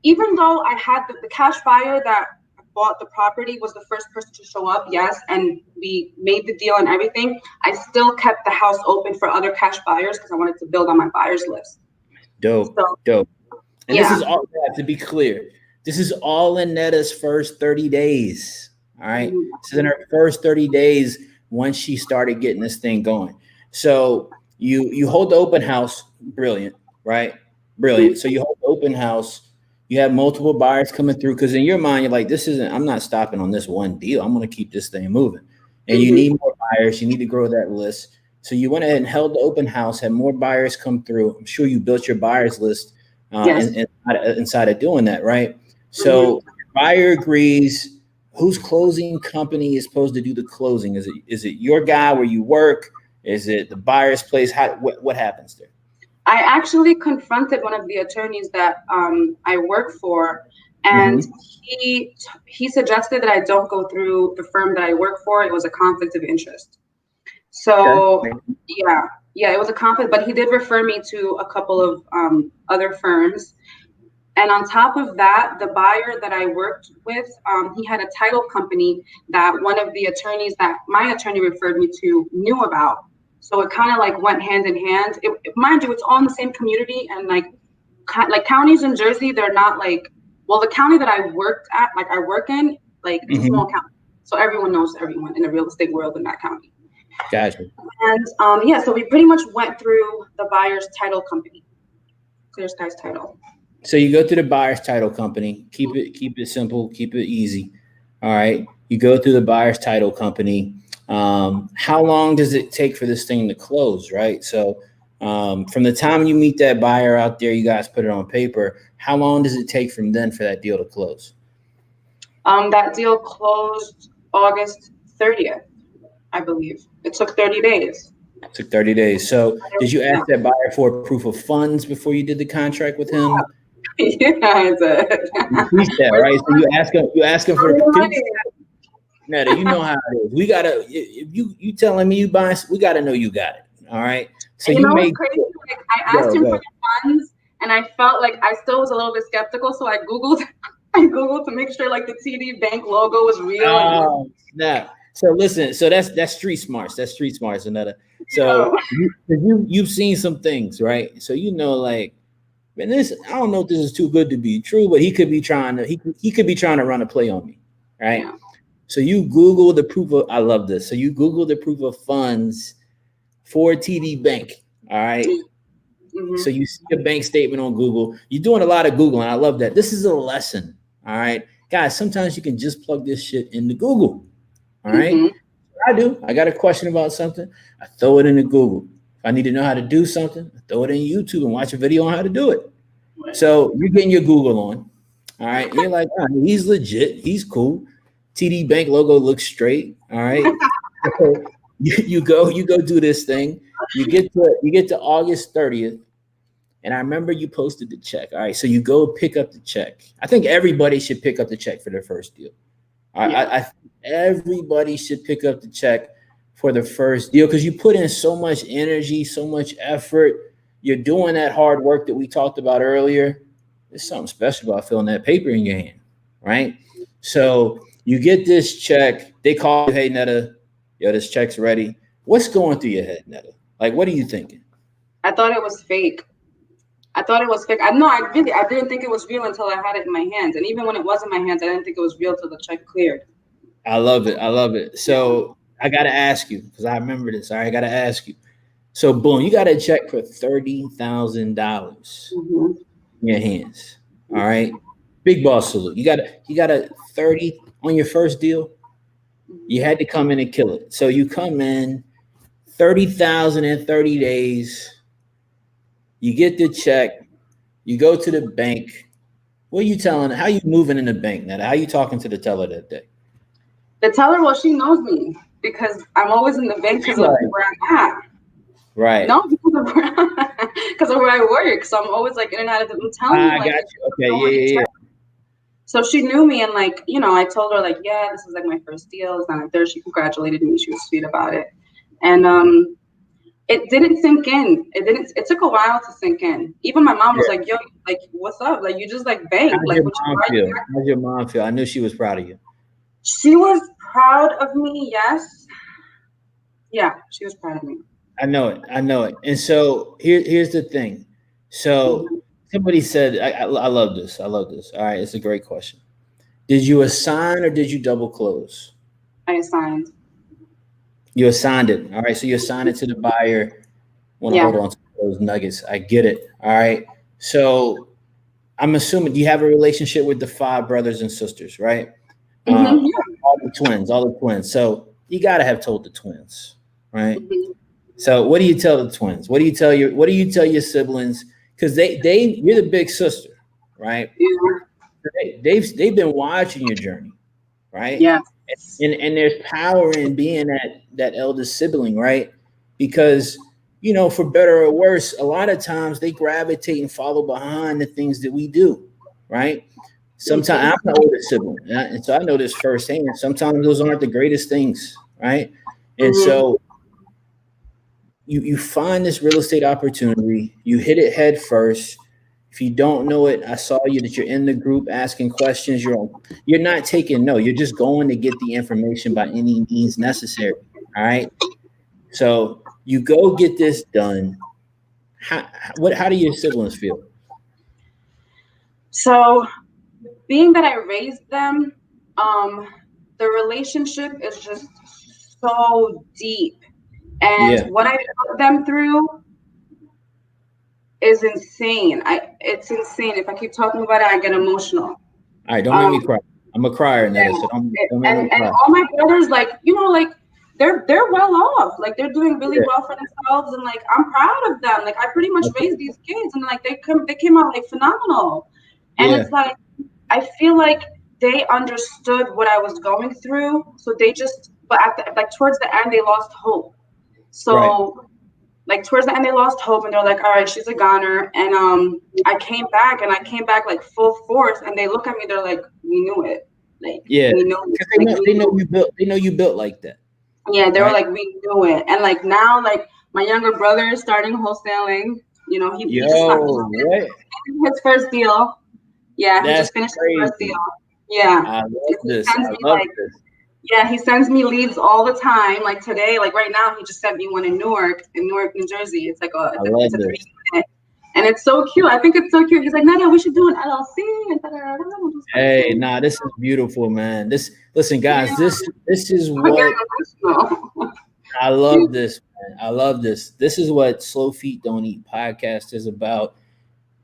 even though I had the cash buyer that bought the property was the first person to show up, yes, and we made the deal and everything, I still kept the house open for other cash buyers because I wanted to build on my buyers list. Dope. So, Dope. And this yeah. is all, to be clear, this is all in Neda's first 30 days. All right. Mhm. This is in her first 30 days once she started getting this thing going. So you hold the open house, brilliant, right? Brilliant. So you hold the open house, you have multiple buyers coming through because in your mind, you're like, this isn't, I'm not stopping on this one deal. I'm going to keep this thing moving. And you Mhm. need more buyers, you need to grow that list. So you went ahead and held the open house, had more buyers come through. I'm sure you built your buyers list Yes. inside of doing that, right? Mhm. So buyer agrees. Whose closing company is supposed to do the closing? Is it your guy where you work? Is it the buyer's place? What happens there? I actually confronted one of the attorneys that I work for, and Mm-hmm. he suggested that I don't go through the firm that I work for. It was a conflict of interest. So Okay. yeah, yeah, it was a conflict. But he did refer me to a couple of other firms. And on top of that, the buyer that I worked with, he had a title company that one of the attorneys that my attorney referred me to knew about. So it kind of like went hand in hand. Mind you, it's all in the same community, and like counties in Jersey, they're not like, well, the county that I worked at, like I work in, like it's a small Mm-hmm. county, so everyone knows everyone in the real estate world in that county. Gotcha. And yeah, so we pretty much went through the buyer's title company, Clear Skies Title. So you go to the buyer's title company. Keep it simple. Keep it easy. All right. You go through the buyer's title company. How long does it take for this thing to close? Right. So from the time you meet that buyer out there, you guys put it on paper. How long does it take from then for that deal to close? That deal closed August 30th, I believe. It took 30 days. It took 30 days. So did you Yeah, ask that buyer for proof of funds before you did the contract with him? yeah, I did. You preach that, Where's right? the So you ask him for the money? Neda, you know how it is. We gotta if you telling me you buying, we gotta know you got it. All right. So And you you know what's made crazy? Like I asked go him for go. the funds, and I felt like I still was a little bit skeptical. So I googled, I googled to make sure like the TD Bank logo was real and it was, Oh snap. So listen, so that's street smarts. That's street smarts, Neda. you know. So you've seen some things, right? So you know, like, man, this I don't know if this is too good to be true, but he could be trying to he could be trying to run a play on me, right? Yeah. So you Google the proof of I love this. So you Google the proof of funds for TD Bank. All right. Mm-hmm. So you see a bank statement on Google. You're doing a lot of Googling. I love that. This is a lesson. All right. Guys, sometimes you can just plug this shit into Google. All right. Mm-hmm. I do. I got a question about something. I throw it into Google. If I need to know how to do something, I throw it in YouTube and watch a video on how to do it. So you're getting your Google on. All right. And you're like, oh, he's legit. He's cool. TD Bank logo looks straight. All right. You go do this thing. You get to August 30th. And I remember you posted the check. All right. So you go pick up the check. I think everybody should pick up the check for their first deal. Yeah. I think everybody should pick up the check for the first deal because you put in so much energy, so much effort. You're doing that hard work that we talked about earlier. There's something special about feeling that paper in your hand, right? So you get this check. They call you, hey, Neda, yo, this check's ready. What's going through your head, Neda? Like, what are you thinking? I thought it was fake. I thought it was fake. I didn't think it was real until I had it in my hands. And even when it was in my hands, I didn't think it was real till the check cleared. I love it. I love it. Yeah. So I got to ask you because I remember this. All right, I got to ask you. So boom, you got a check for $30,000 Mm-hmm. in your hands. All right. Big boss salute. You got a 30 on your first deal. You had to come in and kill it. So you come in 30,000 in 30 days. You get the check. You go to the bank. What are you telling? How you moving in the bank now? How you talking to the teller that day? The teller, well, she knows me because I'm always in the bank She because of like, where I'm at. right. No, because of where I work. So I'm always like in and out of the. I'm telling you, I like, got it's you. Okay, so yeah, many yeah, yeah. checks. So she knew me, and like, I told her like, yeah, this is like my first deal. It's not like there. She congratulated me. She was sweet about it, and it didn't sink in. It didn't. It took a while to sink in. Even my mom was Yeah. like, yo, like, what's up? Like, you just like bank. How's Like, your what you mom why feel? you How's your mom feel? I knew she was proud of you. She was proud of me. Yes. Yeah, she was proud of me. I know it. I know it. And so here's the thing. So Mhm. somebody said, I love this. I love this. All right, it's a great question. Did you assign or did you double close? I assigned. You assigned it. All right. So you assigned it to the buyer. Want to hold Yeah. on to those nuggets. I get it. All right. So I'm assuming you have a relationship with the five brothers and sisters, right? Hmm. All the twins, all the twins. So you got to have told the twins, right? Yeah. So what do you tell the twins? What do you tell your siblings? Because you're the big sister, right? Yeah. They've been watching your journey, right? Yeah. And there's power in being that eldest sibling, right? Because for better or worse, a lot of times they gravitate and follow behind the things that we do, right? Hmm. Sometimes I'm the oldest sibling, and so I know this firsthand. Sometimes those aren't the greatest things, right? And Hmm. so you find this real estate opportunity, you hit it head first. If you don't know it, I saw you that you're in the group asking questions. You're not taking no, you're just going to get the information by any means necessary. All right. So you go get this done. How do your siblings feel? So, being that I raised them, um, the relationship is just so deep, and Yeah. what I put them through is insane. It's insane. If I keep talking about it, I get emotional. All right, don't make Um, me cry. I'm a crier, Neda, Yeah, so don't make me and cry. all my brothers, like like they're well off, like they're doing really Yeah. well for themselves, and like I'm proud of them. Like I pretty much Okay. raised these kids, and like they came out like phenomenal, and Yeah. it's like I feel like they understood what I was going through, so they just but like towards the end they lost hope. Right. So like towards the end they lost hope, and they're like, all right, she's a goner, and I came back like full force, and they look at me, they're like, we knew it, like Yeah. we know, Because like we knew. they know you built like that. Yeah, they were Right. like, we knew it, and like now, like my younger brother is starting wholesaling. He just Yo, he just what? finished his first deal. Yeah, he That's just finished his first deal. crazy. Yeah, I love and he this. sends I me love like this. yeah, he sends me leads all the time. Like today, like right now, he just sent me one in Newark, New Jersey. It's like I love it's a this. 3 unit, and it's so cute. I think it's so cute. He's like, Nada, we should do an LLC. And da-da-da-da. I'm just like, Hey, oh, nah, this is beautiful, man. Listen, yeah, guys, this is I'm getting what emotional. I love this, man. I love this. This is what Slow Feet Don't Eat podcast is about.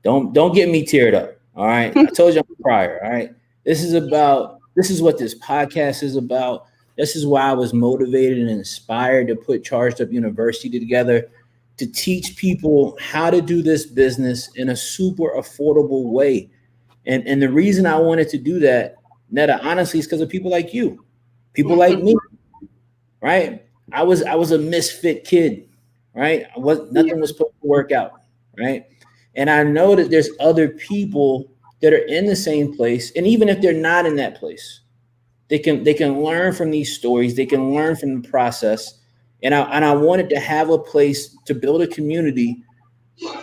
Don't get me teared up. All right. I told you I'm a crier. All right. This is what this podcast is about. This is why I was motivated and inspired to put Charged Up University together to teach people how to do this business in a super affordable way. And the reason I wanted to do that, Netta, honestly, is because of people like you, people like me, right? I was a misfit kid, right? I was Yeah. Nothing was supposed to work out, right? And I know that there's other people that are in the same place, and even if they're not in that place, they can learn from these stories, they can learn from the process. And I wanted to have a place to build a community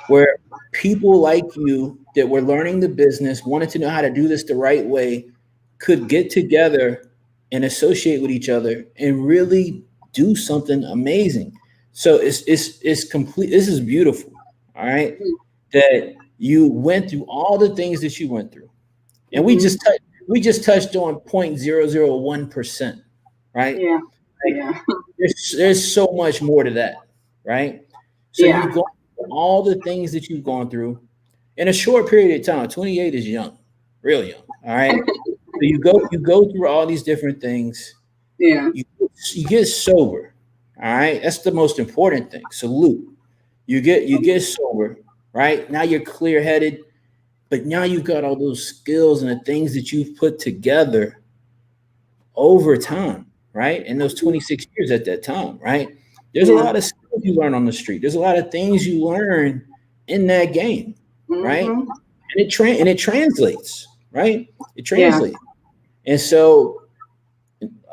where people like you that were learning the business, wanted to know how to do this the right way, could get together and associate with each other and really do something amazing. So it's complete. This is beautiful. All right, that you went through all the things that you went through, and Hmm. we just touched on 0.001%, right? Yeah. Like, Yeah. there's so much more to that, right? So Yeah. you've gone through all the things that you've gone through in a short period of time. 28 is young, real young. All right. So you go through all these different things. Yeah. You you get sober. All right. That's the most important thing. Salute. You get sober. Right now you're clear headed, but now you've got all those skills and the things that you've put together over time, right? In those 26 years at that time, right? There's a Yeah. lot of skills you learn on the street. There's a lot of things you learn in that game, right? Mm-hmm. And it translates, right? It Yeah. translates. And so,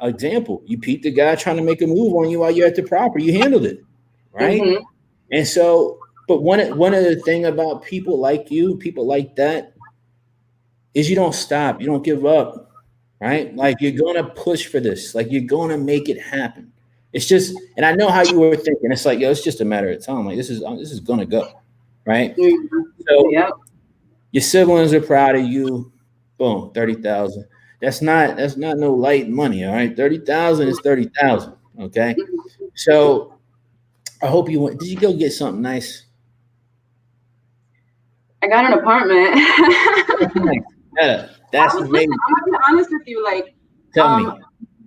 example, you peep the guy trying to make a move on you while you're at the property, you handled it, right? Mm-hmm. And so, but one of the thing about people like you, people like that, is you don't stop, you don't give up, right? Like you're gonna push for this, like you're gonna make it happen. It's just, and I know how you were thinking. It's like, yo, it's just a matter of time. Like this is gonna go, right? Mm-hmm. So Yep. your siblings are proud of you. Boom, 30,000. That's not no light money. All right, 30,000 is 30,000. Okay, so I hope you went. Did you go get something nice? I got an apartment. Nice. Yeah, I that's was listen. amazing. I'm gonna be honest with you. Like, Tell um, me.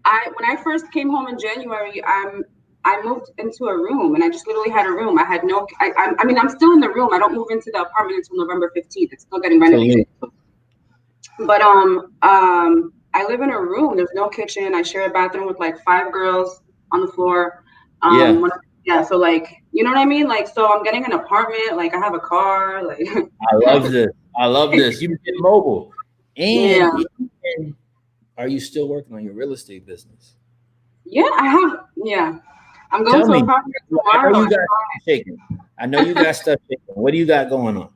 I when I first came home in January, I moved into a room, and I just literally had a room. I had no. I mean, I'm still in the room. I don't move into the apartment until November 15th. It's still getting renovated. Salute. But I live in a room. There's no kitchen. I share a bathroom with like five girls on the floor. Yeah, Yeah. So like, you know what I mean? Like, so I'm getting an apartment. Like, I have a car. Like, I love this. I love this. You get mobile, yeah, and are you still working on your real estate business? yeah. I have. Yeah, I'm going Tell to a me. property I know tomorrow. you got stuff shaking. I know you got stuff shaking. What do you got going on?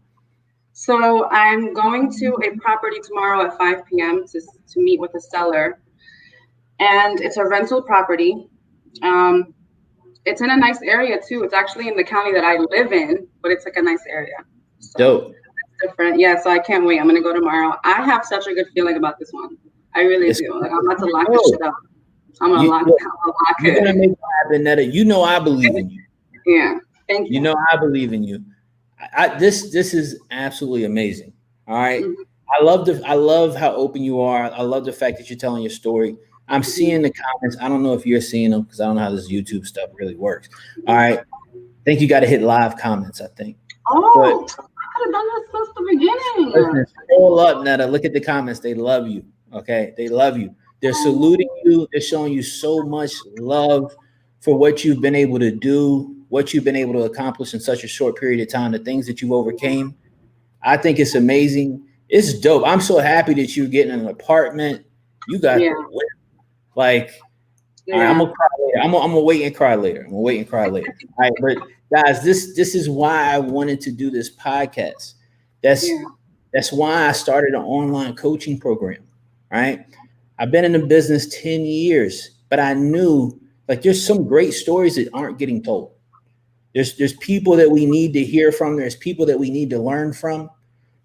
So I'm going to a property tomorrow at 5 p.m. to meet with a seller, and it's a rental property. Um, it's in a nice area too. It's actually in the county that I live in, but it's like a nice area. So Dope. it's different. Yeah, so I can't wait. I'm gonna go tomorrow. I have such a good feeling about this one. I really It's do. Like I'm about to lock this dope. shit up. I'm gonna You lock, look, I'm gonna lock you're gonna it. make it happen, Neda. You know I believe in you. Yeah. Thank You you. know I believe in you. This is absolutely amazing. All right. Mhm, I love how open you are. I love the fact that you're telling your story. I'm mhm, seeing the comments. I don't know if you're seeing them because I don't know how this YouTube stuff really works. All mhm. right. I think you got to hit live comments, I think. But Oh, I could have done this since the beginning. listen, scroll up, Netta. Look at the comments. They love you. Okay. They love you. They're saluting you. They're showing you so much love for what you've been able to do, what you've been able to accomplish in such a short period of time, the things that you've overcame. I think it's amazing. It's dope. I'm so happy that you're getting an apartment. You got Yeah, the whip. Like, all right, I'm yeah, gonna cry later. I'm gonna wait and cry later. I'm gonna wait and cry later. All right, but guys, this is why I wanted to do this podcast. That's yeah. that's why I started an online coaching program. Right? I've been in the business 10 years, but I knew like there's some great stories that aren't getting told. There's people that we need to hear from. There's people that we need to learn from.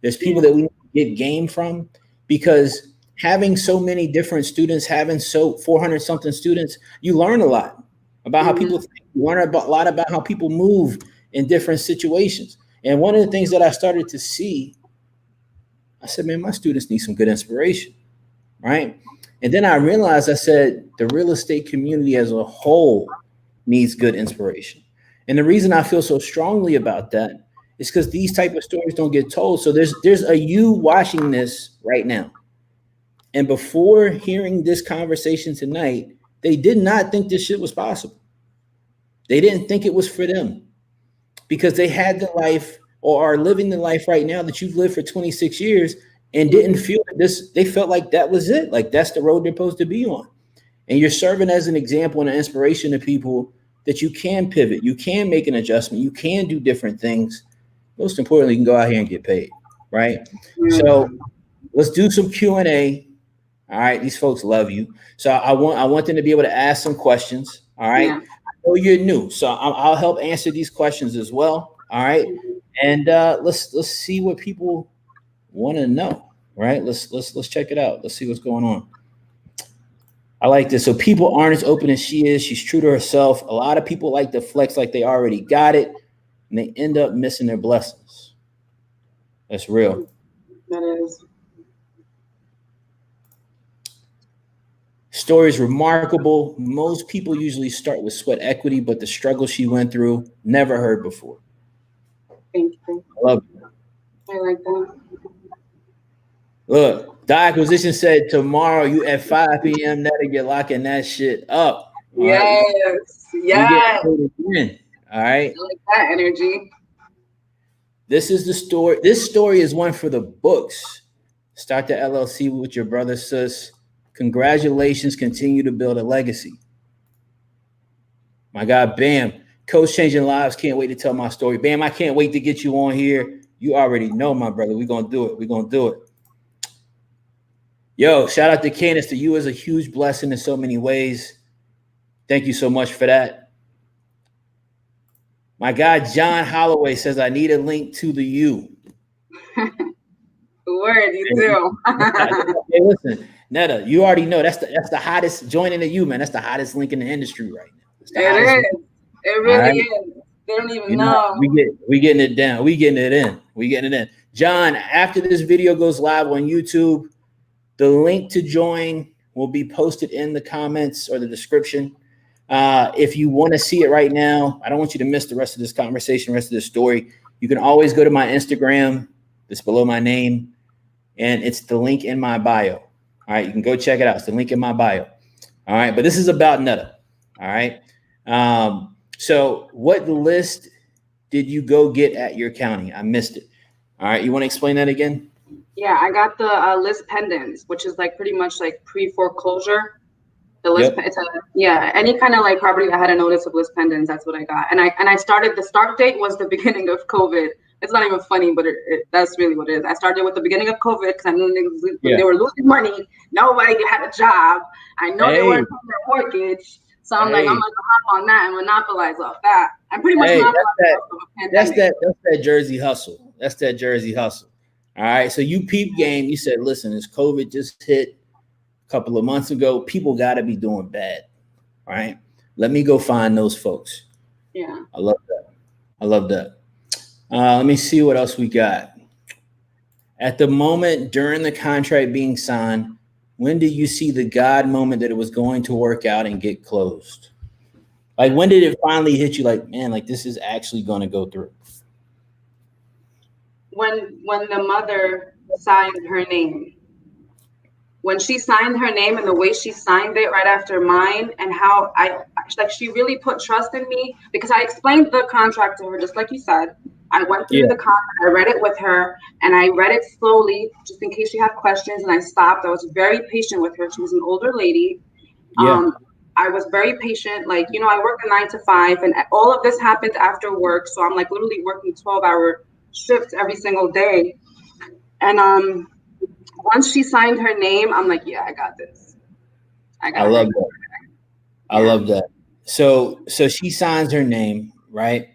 There's people Yeah. that we need to get game from because having so many different students, having so 400 something students, you learn a lot about how Mhm. people think. You learn a lot about how people move in different situations. And one of the things that I started to see, I said, man, my students need some good inspiration, right? And then I realized, I said, the real estate community as a whole needs good inspiration. And the reason I feel so strongly about that is because these type of stories don't get told. So there's a you watching this right now. And before hearing this conversation tonight, they did not think this shit was possible. They didn't think it was for them because they had the life or are living the life right now that you've lived for 26 years and didn't Mhm. feel this. They felt like that was it. Like that's the road they're supposed to be on. And you're serving as an example and an inspiration to people that you can pivot, you can make an adjustment, you can do different things. Most importantly, you can go out here and get paid, right? So Yeah. let's do some Q&A. All right, these folks love you. So I want them to be able to ask some questions. All right, Yeah. I know you're new, so I'll help answer these questions as well. All right, Mhm. and let's see what people want to know. Right, let's check it out. Let's see what's going on. I like this. So people aren't as open as she is. She's true to herself. A lot of people like to flex like they already got it, and they end up missing their blessings. That's real. That is. Story is remarkable. Most people usually start with sweat equity, but the struggle she went through, never heard before. Thank you. I love it. I like that. Look, the acquisition said tomorrow you at 5 p.m. Neda get locking that shit up. All right. Yes. We get Yes. paid again. All right. I like that energy. This is the story. This story is one for the books. Start the LLC with your brother, sis. Congratulations. Continue to build a legacy. My God, Bam. Coach Changing Lives. Can't wait to tell my story. Bam, I can't wait to get you on here. You already know, my brother. We're going to do it. We're going to do it. Yo, shout out to Candace. To you is a huge blessing in so many ways. Thank you so much for that. My guy, John Holloway says, I need a link to the U. Word, you do. Hey, listen, Neda, you already know that's the hottest joining the U, man. That's the hottest link in the industry right now. It is. It really right? is. They don't even You know. We getting it down. We getting it in. We getting it in. John, after this video goes live on YouTube, the link to join will be posted in the comments or the description. If you want to see it right now, I don't want you to miss the rest of this conversation, the rest of this story. You can always go to my Instagram. It's below my name, and it's the link in my bio. All right, you can go check it out. It's the link in my bio. All right, but this is about Neda. All right. So what list did you go get at your county? I missed it. All right, you want to explain that again? Yeah, I got the list pendants, which is like pretty much like pre-foreclosure. The list, Yep. it's any kind of like property that had a notice of list pendants. That's what I got, and I started. The start date was the beginning of COVID. It's not even funny, but that's really what it is. I started with the beginning of COVID because I knew they were losing money. Nobody had a job. I know they weren't paying their mortgage, so I'm like, I'm gonna hop on that and monopolize off that. I'm pretty much monopolizing off of a pandemic. That's that Jersey hustle. That's that Jersey hustle. All right. So you peep game. You said, listen, this COVID just hit a couple of months ago. People got to be doing bad. All right. Let me go find those folks. Yeah. I love that. I love that. Let me see what else we got. At the moment during the contract being signed, when did you see the God moment that it was going to work out and get closed? Like, when did it finally hit you? Like, man, like this is actually going to go through. When the mother signed her name. When she signed her name and the way she signed it right after mine, and how she really put trust in me, because I explained the contract to her, just like you said. I went through the contract, I read it with her, and I read it slowly, just in case she had questions, and I stopped. I was very patient with her. She was an older lady. Yeah. I was very patient. Like, I work a 9 to 5, and all of this happened after work. So I'm like literally working 12-hour shifts every single day. And once she signed her name, I'm like, yeah, I got this. I love that. I love that. So she signs her name, right?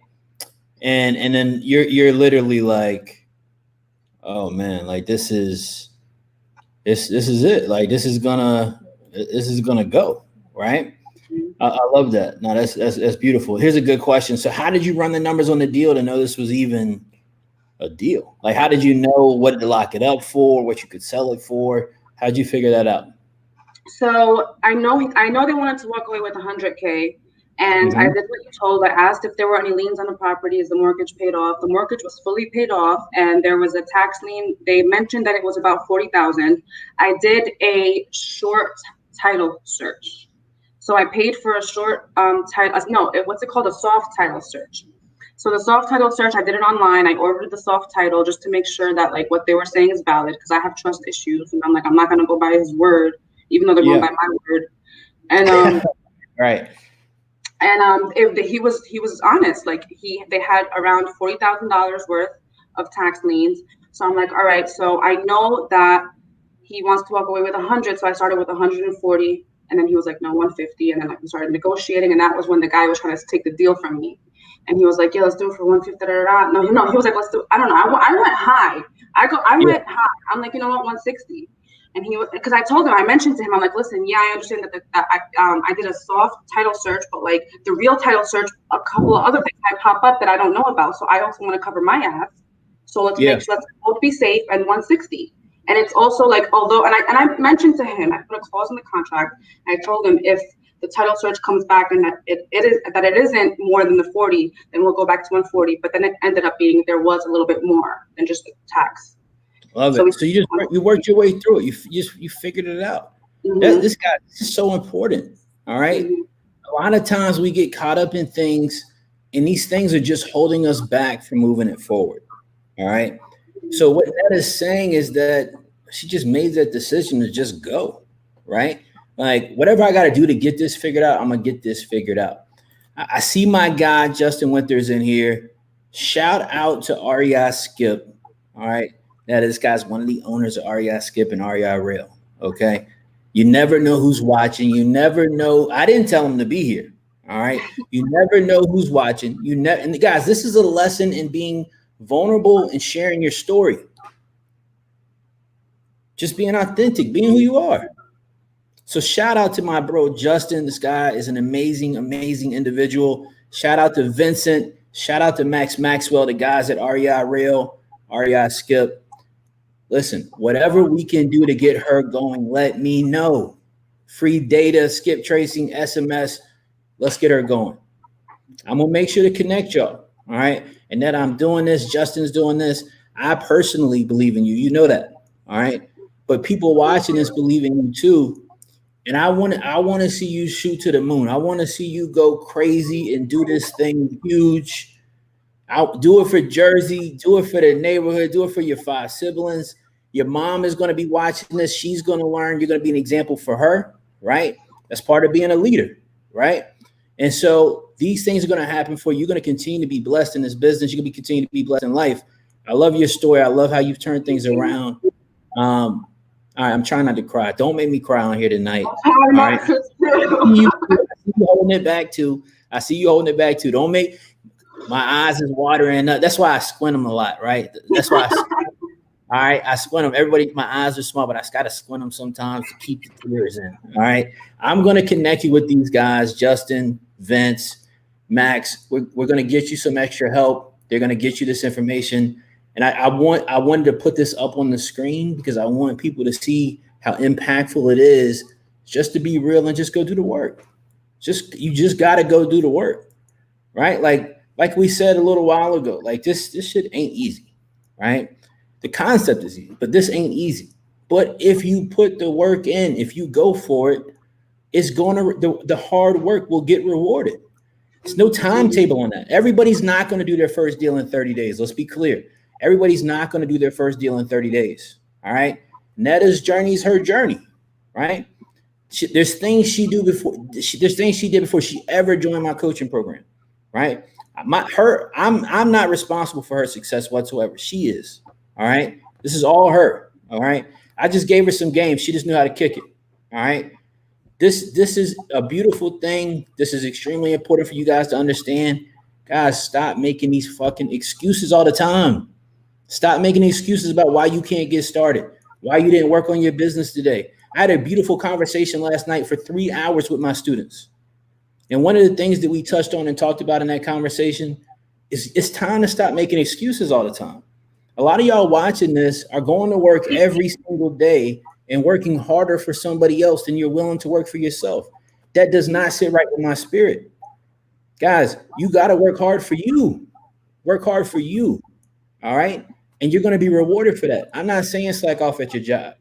And then you're literally like, oh man, like this is it. Like this is gonna go, right? I love that. No, that's beautiful. Here's a good question. So how did you run the numbers on the deal to know this was even a deal? Like, how did you know what to lock it up for, what you could sell it for? How'd you figure that out? So I know they wanted to walk away with 100K, and I did what you told. I asked if there were any liens on the property. Is the mortgage paid off? The mortgage was fully paid off, and there was a tax lien. They mentioned that it was about 40,000. I did a short title search, so I paid for a short title. No, what's it called? A soft title search. So the soft title search, I did it online. I ordered the soft title just to make sure that like what they were saying is valid, because I have trust issues, and I'm like, I'm not gonna go by his word, even though they're going by my word. And right. And he was honest. Like they had around $40,000 worth of tax liens. So I'm like, all right. So I know that he wants to walk away with 100. So I started with 140, and then he was like, no, 150. And then we started negotiating, and that was when the guy was trying to take the deal from me. And he was like, yeah, let's do it for 150. No, he was like, let's do. I don't know. I went high. I went high. I'm like, you know what, 160. And he was, because I told him, I mentioned to him, I'm like, listen, yeah, I understand that I did a soft title search, but like the real title search, a couple of other things might pop up that I don't know about. So I also want to cover my ass. So let's both be safe, and 160. And it's also like, although, and I mentioned to him, I put a clause in the contract. I told him if the title search comes back and that it isn't more than the 40, then we'll go back to 140. But then it ended up being there was a little bit more than just the tax. Love it. So you worked your way through it. You figured it out. Mm-hmm. This is so important. All right. Mm-hmm. A lot of times we get caught up in things, and these things are just holding us back from moving it forward. All right. So what Neda is saying is that she just made that decision to just go. Right. Like, whatever I got to do to get this figured out, I'm gonna get this figured out. I see my guy Justin Winters in here. Shout out to REI Skip. All right. Now, this guy's one of the owners of REI Skip and REI Rail. Okay. You never know who's watching. You never know. I didn't tell him to be here. All right. You never know who's watching. And guys, this is a lesson in being vulnerable and sharing your story. Just being authentic, being who you are. So shout out to my bro, Justin. This guy is an amazing, amazing individual. Shout out to Vincent. Shout out to Max Maxwell, the guys at REI Rail, REI Skip. Listen, whatever we can do to get her going, let me know. Free data, skip tracing, SMS. Let's get her going. I'm going to make sure to connect y'all. All right. And that I'm doing this. Justin's doing this. I personally believe in you. You know that. All right. But people watching this believe in you too. And I want to see you shoot to the moon. I want to see you go crazy and do this thing huge. I'll do it for Jersey, do it for the neighborhood, do it for your 5 siblings. Your mom is going to be watching this. She's going to learn. You're going to be an example for her, right? That's part of being a leader, right? And so these things are going to happen for you. You're going to continue to be blessed in this business. You're going to continue to be blessed in life. I love your story. I love how you've turned things around. All right, I'm trying not to cry. Don't make me cry on here tonight. All right? I see you holding it back too. Don't make my eyes is watering up. That's why I squint them a lot, right? That's why all right, I squint them. Everybody, my eyes are small, but I got to squint them sometimes to keep the tears in. All right, I'm going to connect you with these guys, Justin, Vince, Max. We're going to get you some extra help. They're going to get you this information. And I wanted to put this up on the screen because I want people to see how impactful it is just to be real and just go do the work. You just got to go do the work, right? Like we said a little while ago, like this shit ain't easy, right? The concept is easy, but this ain't easy. But if you put the work in, if you go for it, it's the hard work will get rewarded. There's no timetable on that. Everybody's not going to do their first deal in 30 days. Let's be clear. Everybody's not going to do their first deal in 30 days. All right. Neda's journey is her journey, right? There's things she did before she ever joined my coaching program, right? I'm not responsible for her success whatsoever. She is. All right. This is all her. All right. I just gave her some games. She just knew how to kick it. All right. This is a beautiful thing. This is extremely important for you guys to understand. Guys, stop making these fucking excuses all the time. Stop making excuses about why you can't get started, why you didn't work on your business today. I had a beautiful conversation last night for 3 hours with my students. And one of the things that we touched on and talked about in that conversation is it's time to stop making excuses all the time. A lot of y'all watching this are going to work every single day and working harder for somebody else than you're willing to work for yourself. That does not sit right with my spirit. Guys, you got to work hard for you. Work hard for you. All right. And you're going to be rewarded for that. I'm not saying slack off at your job.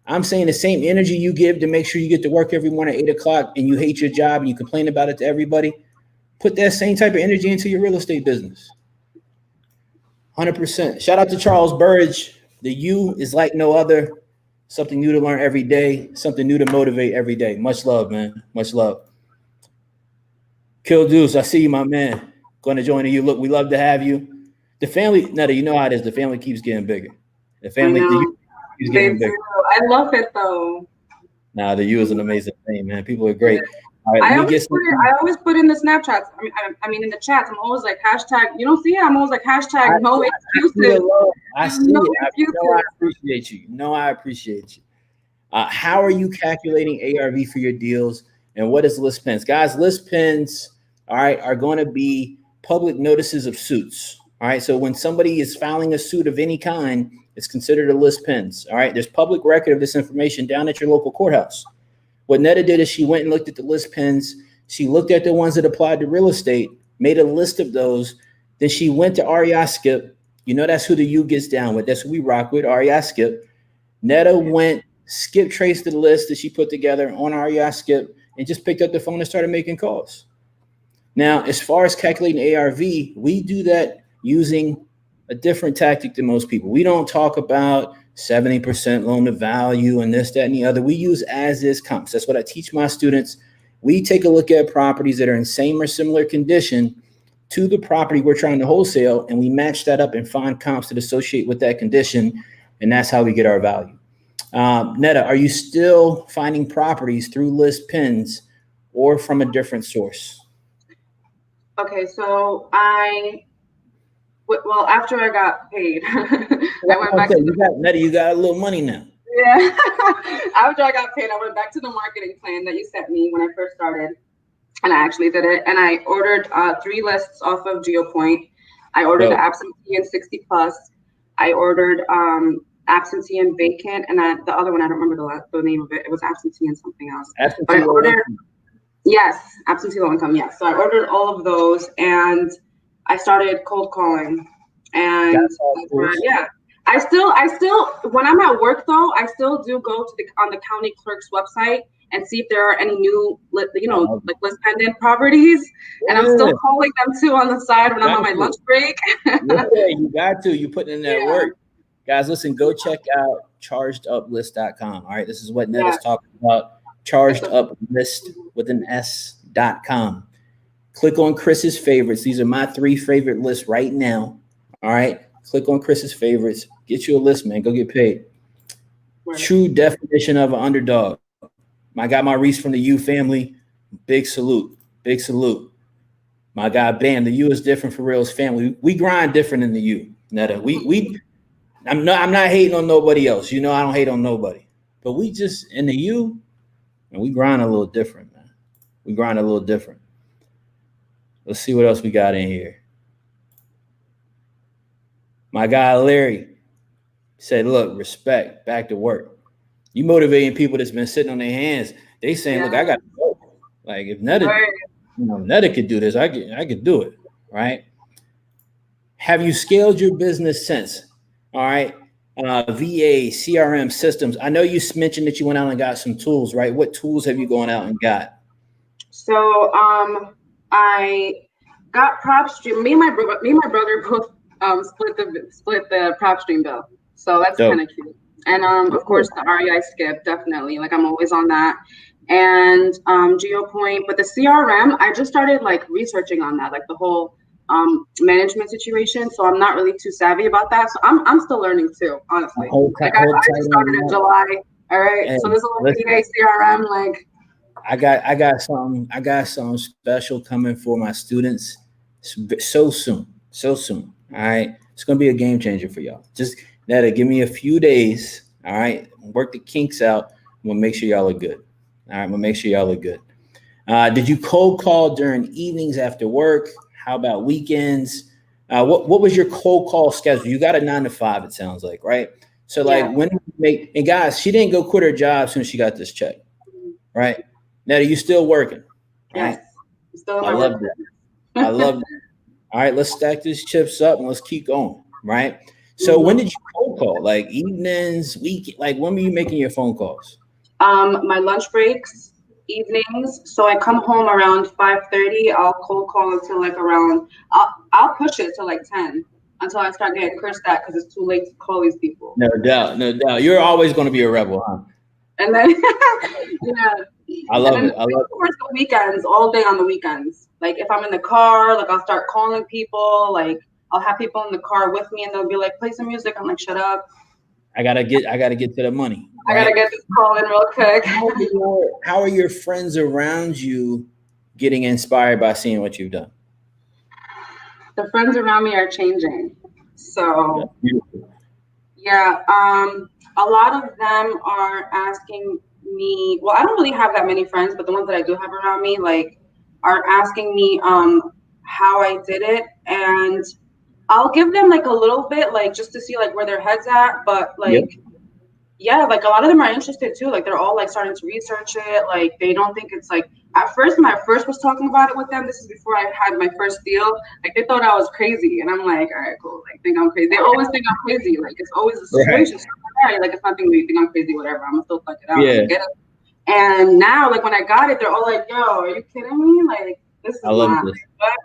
I'm saying the same energy you give to make sure you get to work every morning at 8 o'clock and you hate your job and you complain about it to everybody. Put that same type of energy into your real estate business. 100%. Shout out to Charles Burridge. The you is like no other. Something new to learn every day. Something new to motivate every day. Much love, man. Much love. Kill Deuce, I see you, my man. Going to join you. Look, we love to have you. The family, Neda, you know how it is. The family keeps getting bigger. The family keeps getting bigger. I love it though. Nah, the you is an amazing thing, man. People are great. All right, I always put in the Snapchats. I mean, in the chats, I'm always like hashtag. You don't see it? I'm always like hashtag no excuses. I see it. I appreciate you. I appreciate you. How are you calculating ARV for your deals? And what is list pins? Guys, list pins, all right, are going to be public notices of suits. All right. So when somebody is filing a suit of any kind, It's considered a list pins. All right. There's public record of this information down at your local courthouse. What Neda did is she went and looked at the list pins. She looked at the ones that applied to real estate, made a list of those. Then she went to REI Skip. You know, that's who the U gets down with. That's who we rock with, REI Skip. Neda went, Skip traced the list that she put together on REI Skip and just picked up the phone and started making calls. Now, as far as calculating ARV, we do that using a different tactic than most people. We don't talk about 70% loan to value and this, that, and the other. We use as is comps. That's what I teach my students. We take a look at properties that are in same or similar condition to the property we're trying to wholesale, and we match that up and find comps that associate with that condition, and that's how we get our value. Neda, are you still finding properties through list pins or from a different source? Okay, so after I got paid, I went back to Neda, you got a little money now. Yeah. After I got paid, I went back to the marketing plan that you sent me when I first started, and I actually did it. And I ordered 3 lists off of GeoPoint. I ordered the absentee and 60 plus. I ordered absentee and vacant, and the other one I don't remember the name of it. It was absentee and something else. But I ordered. Yes, absentee low income. Yes. So I ordered all of those, and I started cold calling, and yeah. I still, when I'm at work though, I still do go to on the county clerk's website and see if there are any new, like list pendant properties, and I'm still calling them too on the side when I'm on my lunch break. Yeah, you got to. You putting in that work, guys. Listen, go check out chargeduplist.com. All right, this is what Neda's talking about. Chargeduplist with an S.com. Click on Chris's favorites. These are my 3 favorite lists right now. All right. Click on Chris's favorites. Get you a list, man. Go get paid. True definition of an underdog. My guy Maurice from the U family. Big salute. Big salute. My guy Bam. The U is different for real's family. We grind different in the U. Neda. I'm not hating on nobody else. You know I don't hate on nobody. But we just in the U, and we grind a little different, man. We grind a little different. Let's see what else we got in here. My guy Larry said, look, respect, back to work. You motivating people that's been sitting on their hands. They saying, look, I got to go. Like if Neda could do this, I could do it, right? Have you scaled your business since? All right. VA, CRM systems. I know you mentioned that you went out and got some tools, right? What tools have you gone out and got? So I got PropStream. Me and my brother both split the PropStream bill. So that's kind of cute. And of course the REI Skip, definitely. Like I'm always on that. And GeoPoint, but the CRM, I just started like researching on that, like the whole management situation. So I'm not really too savvy about that. So I'm still learning too, honestly. I just started in July. All right. Hey, so this little VA CRM, like I got something special coming for my students so soon. All right. It's gonna be a game changer for y'all. Just Neda, give me a few days. All right. Work the kinks out. We'll make sure y'all are good. All right, we'll make sure y'all are good. Did you cold call during evenings after work? How about weekends? What was your cold call schedule? You got a 9 to 5, it sounds like, right? So like when you make, and guys, she didn't go quit her job as soon as she got this check, right? Neda, you still working? Yes. Right? Still I love that. I love that. All right, let's stack these chips up and let's keep going, right? So when did you cold call? Like evenings, like when were you making your phone calls? My lunch breaks, evenings. So I come home around 5:30. I'll cold call until like around. I'll push it to like 10 until I start getting cursed at because it's too late to call these people. No doubt. You're always going to be a rebel, huh? And then I love it. Of course, the weekends, all day on the weekends. Like if I'm in the car, like I'll start calling people. Like I'll have people in the car with me, and they'll be like, "Play some music." I'm like, "Shut up." I gotta get to the money. Right? I gotta get this call in real quick. How are your friends around you getting inspired by seeing what you've done? The friends around me are changing. So a lot of them are asking me. Well, I don't really have that many friends, but the ones that I do have around me, like, are asking me how I did it, and I'll give them like a little bit, like just to see like where their head's at. But Yep. like, yeah, like a lot of them are interested too. Like they're all like starting to research it. Like they don't think it's like at first when I first was talking about it with them, this is before I had my first deal, like they thought I was crazy. And I'm like, all right, cool. Like think I'm crazy. They always think I'm crazy. Like it's always a Right. situation. So I'm like, all right, like it's nothing new. You think I'm crazy, whatever. I'm gonna still fuck it out. I'm Yeah. gonna get it. And now like when I got it, they're all like, yo, are you kidding me? Like this I is love not this. like what?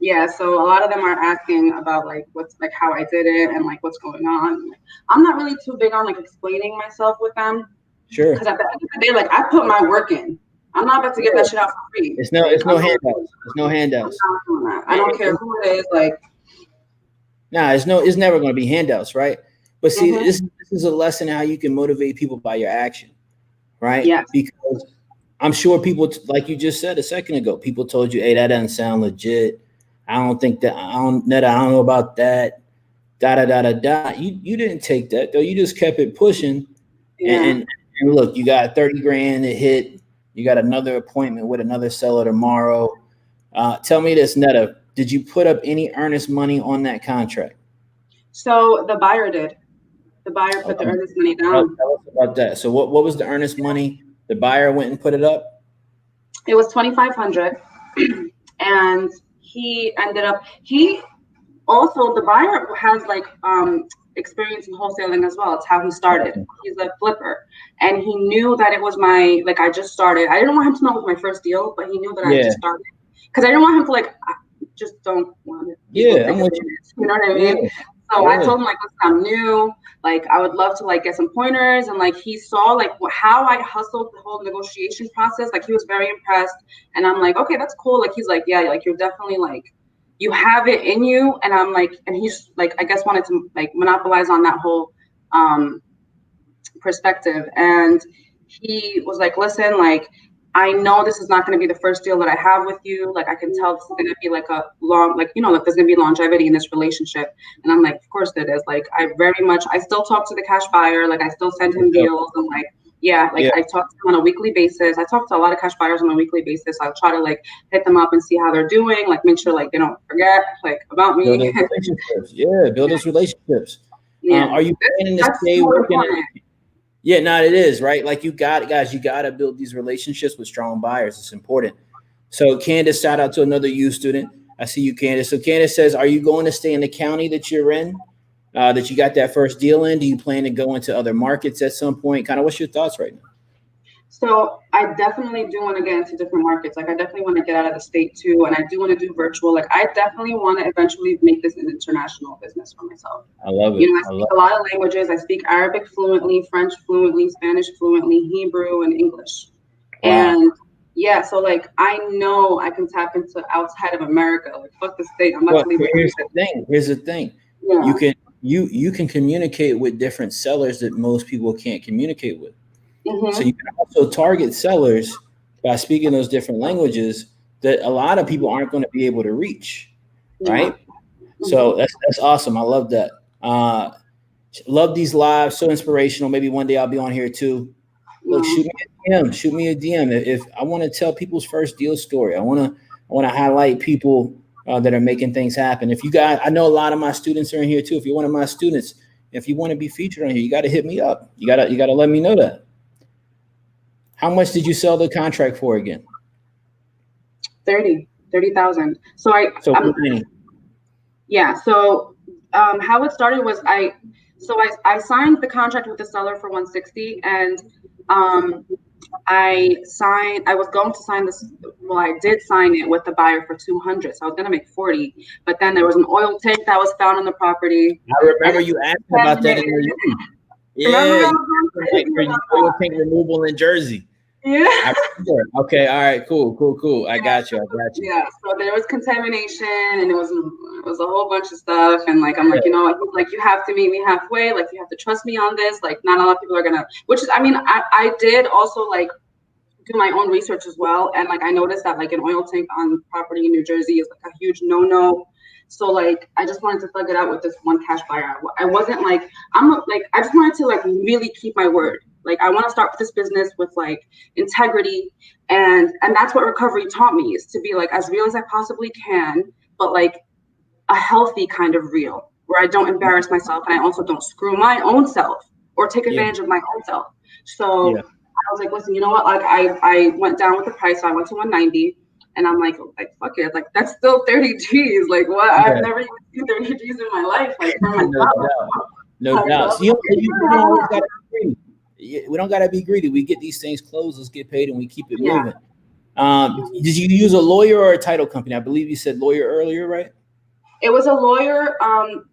Yeah, so a lot of them are asking about like what's like how I did it and like what's going on. I'm not really too big on like explaining myself with them Sure. because at the end of the day, like I put my work in. I'm not about to get Yeah. that shit out for free. It's no, Like it's I'm no not, handouts. It's no I'm handouts. not doing that. I don't And, care who it is. Like, nah, it's never going to be handouts, right? But see, mm-hmm. this is a lesson how you can motivate people by your action, right? Yes, Because I'm sure people, like you just said a second ago, people told you, "Hey, that doesn't sound legit. I don't think that. I don't know about that." Da da da da da. You didn't take that though. You just kept it pushing, and yeah. and look, you got 30 grand to hit. You got another appointment with another seller tomorrow. Tell me this, Neda. Did you put up any earnest money on that contract? So the buyer did. The buyer put the Okay. earnest money Tell, down. tell us about that. So what was the earnest money? The buyer went and put it up? It was 2,500, and he ended up he also the buyer has like experience in wholesaling as well. It's how he started. Okay. He's a flipper, and he knew that it was my like I just started. I didn't want him to know it was my first deal, but he knew that I Yeah. just started because I didn't want him to like I just don't want people to Yeah, think I'm it's with you. serious. You know what I Yeah. mean? So I Yeah. told him like, listen, I'm new. Like I would love to like get some pointers, and like he saw like how I hustled the whole negotiation process. Like he was very impressed, and I'm like, okay, that's cool. Like he's like, yeah, like you're definitely like you have it in you. And I'm like, and he's like, I guess wanted to like monopolize on that whole um perspective. And he was like, listen, like I know this is not going to be the first deal that I have with you. Like I can tell this is going to be like a long, like you know, like there's going to be longevity in this relationship. And I'm like, of course it is. Like I still talk to the cash buyer. Like I still send him deals. And like, yeah, like Yeah. I talk to him on a weekly basis. I talk to a lot of cash buyers on a weekly basis. I'll try to like hit them up and see how they're doing. Like make sure like they don't forget like about Build me. those relationships. Yeah, build those relationships. Yeah, Are you planning to that's stay so working important. Yeah, no, it is, right? Like you got guys, you got to build these relationships with strong buyers. It's important. So Candace, shout out to another U student. I see you, Candace. So Candace says, are you going to stay in the county that you're in, that you got that first deal in? Do you plan to go into other markets at some point? Kind of what's your thoughts right now? So I definitely do want to get into different markets. Like I definitely want to get out of the state too, and I do want to do virtual. Like I definitely want to eventually make this an international business for myself. I love You it. know, I I speak love a lot of languages. I speak Arabic fluently, French fluently, Spanish fluently, Hebrew, and English. it. Wow. And yeah, so like I know I can tap into outside of America. Like fuck the state. I'm about Well, to leave the here's country. the thing. Here's the thing. You Yeah. can you can communicate with different sellers that most people can't communicate with. So you Mhm. can also target sellers by speaking those different languages that a lot of people aren't going to be able to reach, Yeah. right? So Mhm. that's awesome. I love that. Love these lives, so inspirational. Maybe one day I'll be on here too. Look, Yeah. shoot me a DM. If I want to tell people's first deal story, I want to highlight people that are making things happen. If you got, I know a lot of my students are in here too. If you're one of my students, if you want to be featured on here, you got to hit me up. You got to let me know that. How much did you sell the contract for again? 30,000. So So yeah. So how it started was I signed the contract with the seller for 160, and um, I was going to sign this. Well, I did sign it with the buyer for 200, so I was gonna make 40. But then there was an oil tank that was found on the property, I and remember it you was asking about that in contaminated. your room. Remember Yeah, I you was asking like crazy for about oil that? tank removal in Jersey. I Yeah. remember. Okay, all right, cool. I got you. I got you. Yeah, so there was contamination, and it was a whole bunch of stuff. And like I'm like, you know what, like you have to meet me halfway, like you have to trust me on this. Like not a lot of people are gonna, which is I mean, I did also like do my own research as well. And like I noticed that like an oil tank on property in New Jersey is like a huge no-no. So like I just wanted to thug it out with this one cash buyer. I wasn't like like I just wanted to like really keep my word. Like I want to start this business with like integrity, and that's what recovery taught me, is to be like as real as I possibly can, but like a healthy kind of real where I don't embarrass myself and I also don't screw my own self or take Yeah, advantage of my own self. So yeah, I was like, listen, you know what? Like I went down with the price. So I went to 190 and I'm like fuck it. Like that's still 30 G's. Like what? I've yeah. never even seen 30 G's in my life, like for No myself. doubt. No So I doubt. was So you don't always like, gotta be greedy. We don't gotta be greedy. We get these things closed, let's get paid and we keep it yeah. moving. Did you use a lawyer or a title company? I believe you said lawyer earlier, right? It was a lawyer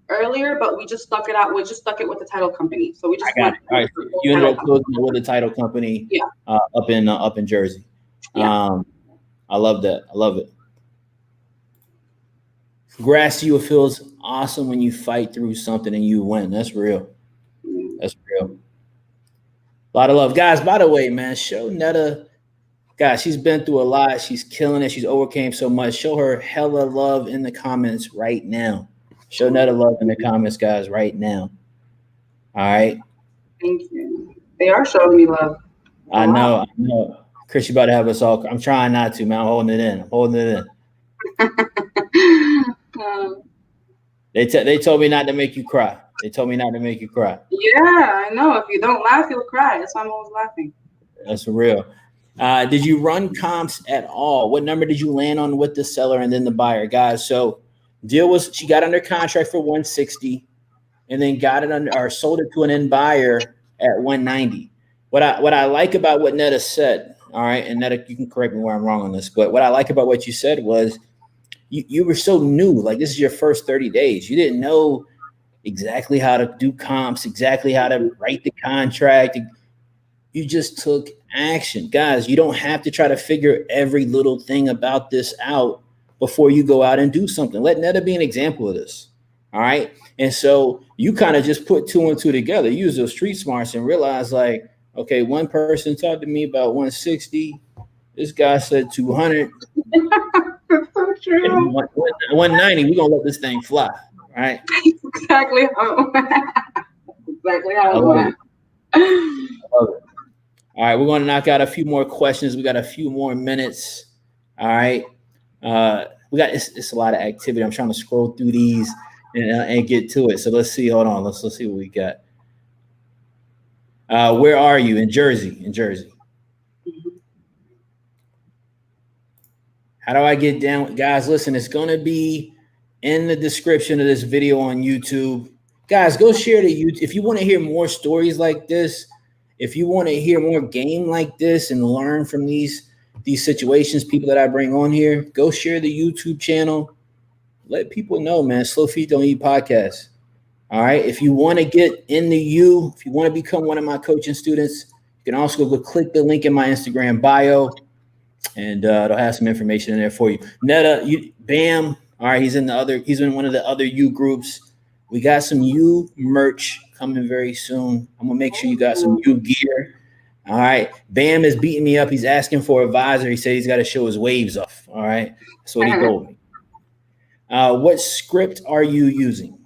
earlier, but we just stuck it out. We just stuck it with the title company. So we I just got went it. All with right. So the full you ended title up company. closing it with a title company Yeah, up in Jersey. yeah. Um, I love that. I love it. Congrats to you. It feels awesome when you fight through something and you win. That's real. That's real. A lot of love, guys. By the way, man, show Neda. Guys, she's been through a lot. She's killing it. She's overcame so much. Show her hella love in the comments right now. Show Neda love in the comments, guys, right now. All right. Thank you. They are showing me love a I lot. know. I know. Chris, you about to have us all. I'm trying not to, man. I'm holding it in. I'm holding it in. um, They told me not to make you cry. They told me not to make you cry. yeah, I know. If you don't laugh, you'll cry. That's why I'm always laughing. That's for real. Did you run comps at all? What number did you land on with the seller and then the buyer, guys? So deal was she got under contract for 160 and then got it under or sold it to an end buyer at 190. What I like about what Neda said, all right, and Neda, you can correct me where I'm wrong on this, but what I like about what you said was you were so new. Like this is your first 30 days. You didn't know exactly how to do comps, exactly how to write the contract. You just took action. Guys, you don't have to try to figure every little thing about this out before you go out and do something. Let Neda be an example of this. All right. And so you kind of just put two and two together, use those street smarts and realize like, okay, one person talked to me about 160. This guy said 200. That's so true. 190. We're going to let this thing fly. All right. Exactly how. Exactly I how it love it. went. I love it. All right, we're going to knock out a few more questions. We got a few more minutes. All right, we got it's a lot of activity. I'm trying to scroll through these and get to it. So let's see. Hold on. Let's see what we got. Where are you in Jersey? In Jersey. How do I get down, guys? Listen, it's going to be in the description of this video on YouTube. Guys, go share the YouTube if you want to hear more stories like this. If you want to hear more game like this and learn from these situations, people that I bring on here, go share the YouTube channel. Let people know, man. Slow Feet Don't Eat podcast. All right. If you want to get in the U, if you want to become one of my coaching students, you can also go click the link in my Instagram bio, and it'll have some information in there for you. Neda, you, bam. All right. He's in one of the other U groups. We got some U merch coming very soon. I'm gonna make sure you got some U gear. All right. Bam is beating me up. He's asking for advisor. He said he's got to show his waves off. All right. That's what he told me. What script are you using?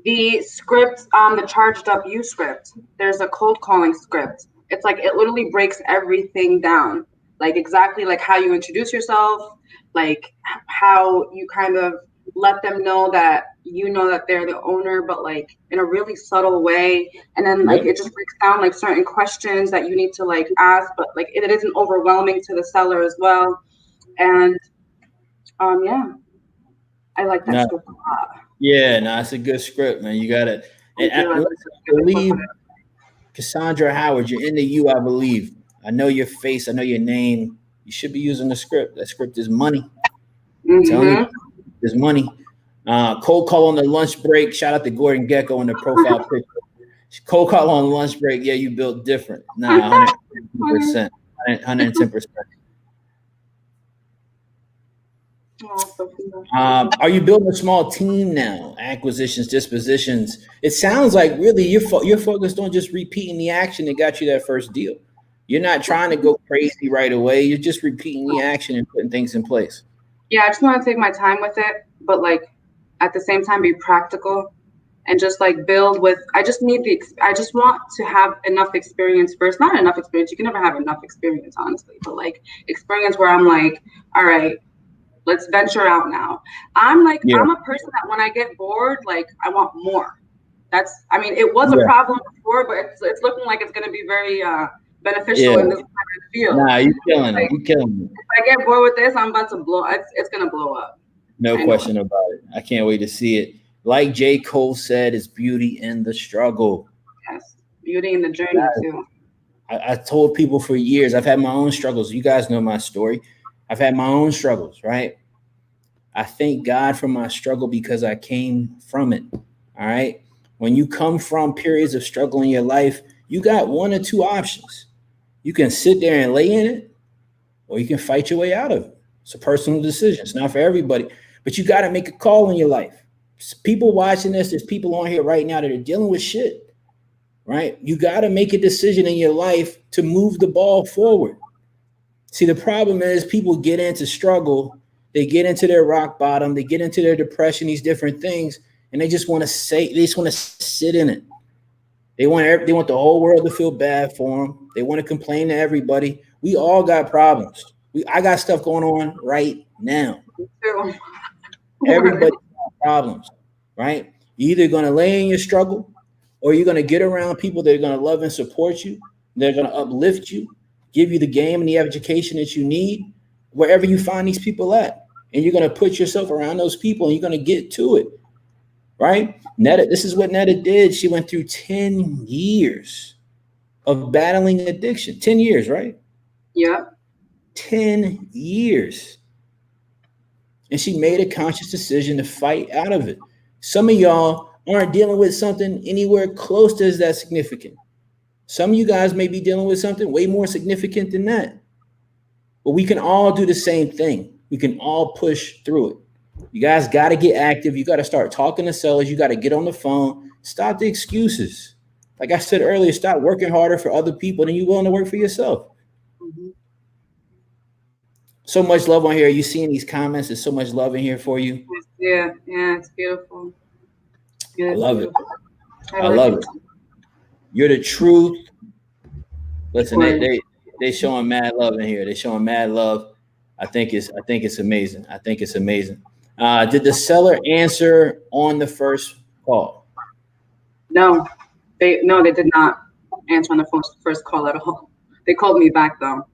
The script, the charged up you script. There's a cold calling script. It's like it literally breaks everything down, like exactly like how you introduce yourself, like how you kind of let them know that you know that they're the owner, but like in a really subtle way. And then like Yep. it just breaks down like certain questions that you need to like ask, but like it isn't overwhelming to the seller as well. And yeah, I like that No. script a lot. Yeah, no, it's a good script, man. You got it. I And do. I like listen, I to get book believe with it. Cassandra Howard, you're in the U, I believe. I know your face, I know your name. You should be using the script. That script is money. I'm telling you, Mm-hmm. there's money. Cold call on the lunch break. Shout out to Gordon Gecko in the profile picture. Cold call on lunch break. Yeah, you built different. Nah, 110%. 110%. Oh, Sophia. Are you building a small team now? Acquisitions, dispositions. It sounds like really you're focused on just repeating the action that got you that first deal. You're not trying to go crazy right away. You're just repeating the action and putting things in place. Yeah, I just want to take my time with it, but like at the same time be practical and just like build with. I just need I just want to have enough experience first. Not enough experience. You can never have enough experience, honestly, but like experience where I'm like, all right, Let's venture out now. I'm like, Yeah. I'm a person that when I get bored, like I want more. I mean, it was a Yeah. problem before, but it's looking like it's going to be very Yeah. beneficial in this kind of field. Nah, you killing it. Like, You killing it. if I get bored with this, I'm about to blow. It's going to blow up. No I know it. question about it. I can't wait to see it. Like J. Cole said, it's beauty in the struggle. Yes. Beauty in the journey, too. I told people for years, I've had my own struggles. You guys know my story. I've had my own struggles, right? I thank God for my struggle because I came from it. All right. When you come from periods of struggle in your life, you got one or two options. You can sit there and lay in it, or you can fight your way out of it. It's a personal decision. It's not for everybody, but you got to make a call in your life. People watching this, there's people on here right now that are dealing with shit, right? You got to make a decision in your life to move the ball forward. See, the problem is people get into struggle, they get into their rock bottom, they get into their depression, these different things, and they just want to sit in it. They want the whole world to feel bad for them. They want to complain to everybody. We all got problems. I got stuff going on right now. Too. Everybody got problems, right? You're either going to lay in your struggle, or you're going to get around people that are going to love and support you. They're going to uplift you, give you the game and the education that you need, wherever you find these people at. And you're going to put yourself around those people, and you're going to get to it, right? Neda, this is what Neda did. She went through 10 years of battling addiction. 10 years, right? Yep. 10 years. And she made a conscious decision to fight out of it. Some of y'all aren't dealing with something anywhere close to that significant. Some of you guys may be dealing with something way more significant than that. But we can all do the same thing. We can all push through it. You guys got to get active. You got to start talking to sellers. You got to get on the phone. Stop the excuses. Like I said earlier, stop working harder for other people than you're willing to work for yourself. Mm-hmm. So much love on here. You seeing these comments? There's so much love in here for you. Yeah, it's beautiful. I It's love it. beautiful. I love it. You're the truth. Listen, they showing mad love in here. They showing mad love. I think it's amazing. I think it's amazing. Did the seller answer on the first call? No, they did not answer on the first call at all. They called me back though.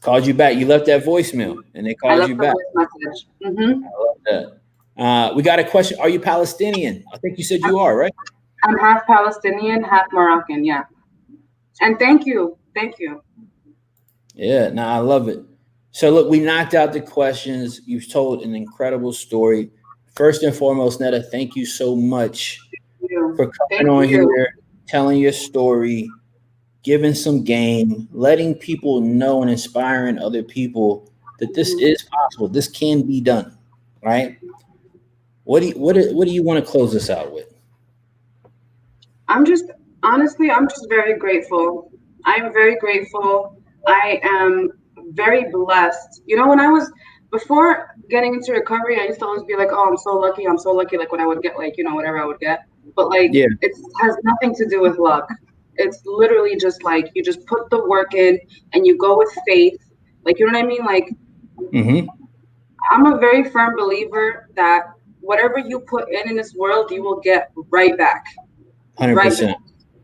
Called you back. You left that voicemail, and they I called left you the back. voice message. Mm-hmm. I love that. We got a question. Are you Palestinian? I think you said you are, right? I'm half Palestinian, half Moroccan. Yeah. And thank you. Yeah, no, I love it. So look, we knocked out the questions. You've told an incredible story. First and foremost, Neda, thank you so much for coming on here, telling your story, giving some game, letting people know and inspiring other people that this is possible. This can be done, right? What do you want to close this out with? I'm just very grateful. I'm very grateful. I am very blessed. You know, before getting into recovery, I used to always be like, oh, I'm so lucky. Like when I would get like, whatever I would get. But like, Yeah. it has nothing to do with luck. It's literally just like, you just put the work in and you go with faith. Like, you know what I mean? Like, Mm-hmm. I'm a very firm believer that whatever you put in this world, you will get right back. 100%. Right.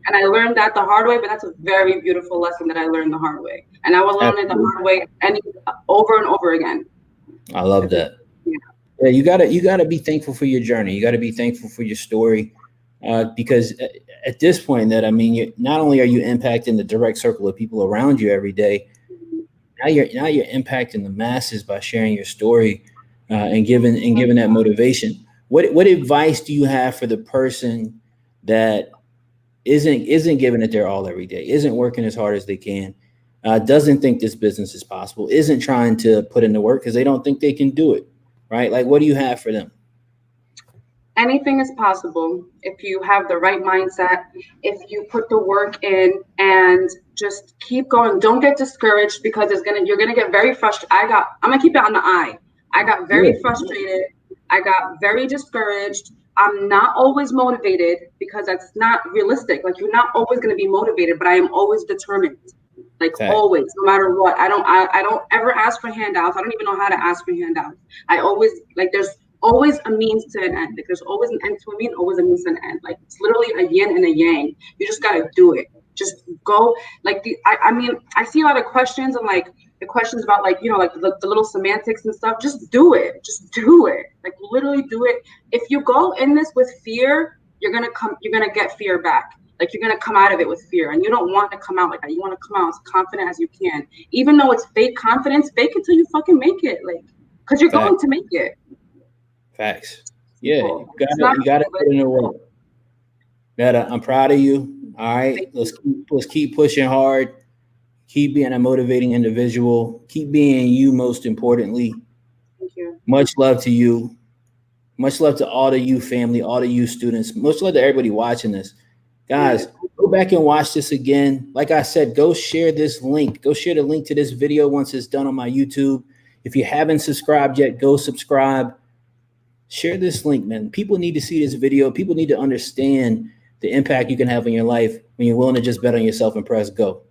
And I learned that the hard way, but that's a very beautiful lesson that I learned the hard way. And I will learn it the hard way over and over again. I love that. Yeah, you gotta be thankful for your journey. You gotta be thankful for your story, because at this point, that I mean, not only are you impacting the direct circle of people around you every day, now you're impacting the masses by sharing your story, and giving that motivation. What advice do you have for the person that isn't giving it their all every day, isn't working as hard as they can, doesn't think this business is possible, isn't trying to put in the work because they don't think they can do it, right? Like, what do you have for them? Anything is possible if you have the right mindset, if you put the work in and just keep going. Don't get discouraged because you're gonna get very frustrated. I'm gonna keep it on the eye. I got very frustrated. I got very discouraged. I'm not always motivated because that's not realistic. Like, you're not always going to be motivated, but I am always determined. Like Fact. always, no matter what. I don't ever ask for handouts. I don't even know how to ask for handouts. I always like there's always a means to an end. Like there's always an end to a mean, always a means to an end. Like it's literally a yin and a yang. You just gotta do it. Just go. Like I mean, I see a lot of questions and like the questions about like, you know, like the little semantics and stuff. Just do it. Just do it. Like literally do it. If you go in this with fear, you're gonna get fear back. Like you're gonna come out of it with fear, and you don't want to come out like that. You want to come out as confident as you can, even though it's fake confidence. Fake it till you fucking make it, like, because you're Fact. going to make it. Facts. Yeah, Simple. you gotta put in the work. Neda, I'm proud of you. All right, let's keep pushing hard. Keep being a motivating individual. Keep being you. Most importantly, Thank you. much love to you. Much love to all the you family, all the you students. Much love to everybody watching this. Guys, go back and watch this again. Like I said, go share this link. Go share the link to this video once it's done on my YouTube. If you haven't subscribed yet, go subscribe. Share this link, man. People need to see this video. People need to understand the impact you can have in your life when you're willing to just bet on yourself and press go.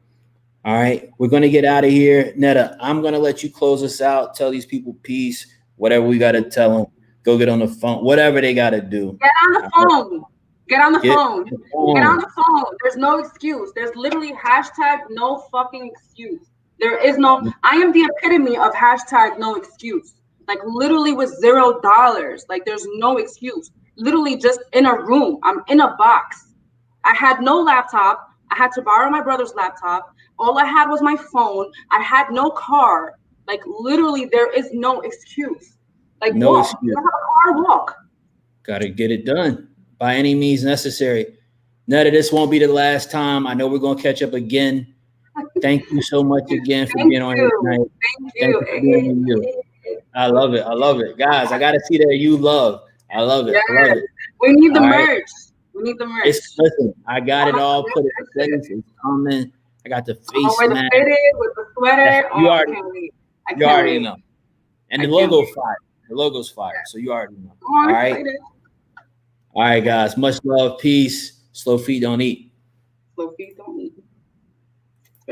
All right, we're going to get out of here. Neda, I'm going to let you close us out. Tell these people peace, whatever we got to tell them. Go get on the phone, whatever they got to do. Get on the phone. Get on the phone. Get on the phone. There's no excuse. There's literally hashtag no fucking excuse. There is no, I am the epitome of hashtag no excuse. Like literally with $0. Like there's no excuse. Literally just in a room. I'm in a box. I had no laptop. I had to borrow my brother's laptop. All I had was my phone. I had no car. Like literally there is no excuse. Like no walk. excuse. Have a car, walk. Got to get it done by any means necessary. Neda, this won't be the last time. I know we're going to catch up again. Thank you so much again for being on here tonight. Thank you. For being you. I love it. I love it. Guys, I got to see that you love. I love it. Yes. I love it. We need the all merch. Right. We need the merch. Listen, I got it all put in place. It's coming. I got the face mask. With the sweater. You already, you already know. And the logo's fire. The logo's fire. So you already know. All right. All right, guys. Much love. Peace. Slow feet don't eat. Slow feet don't eat.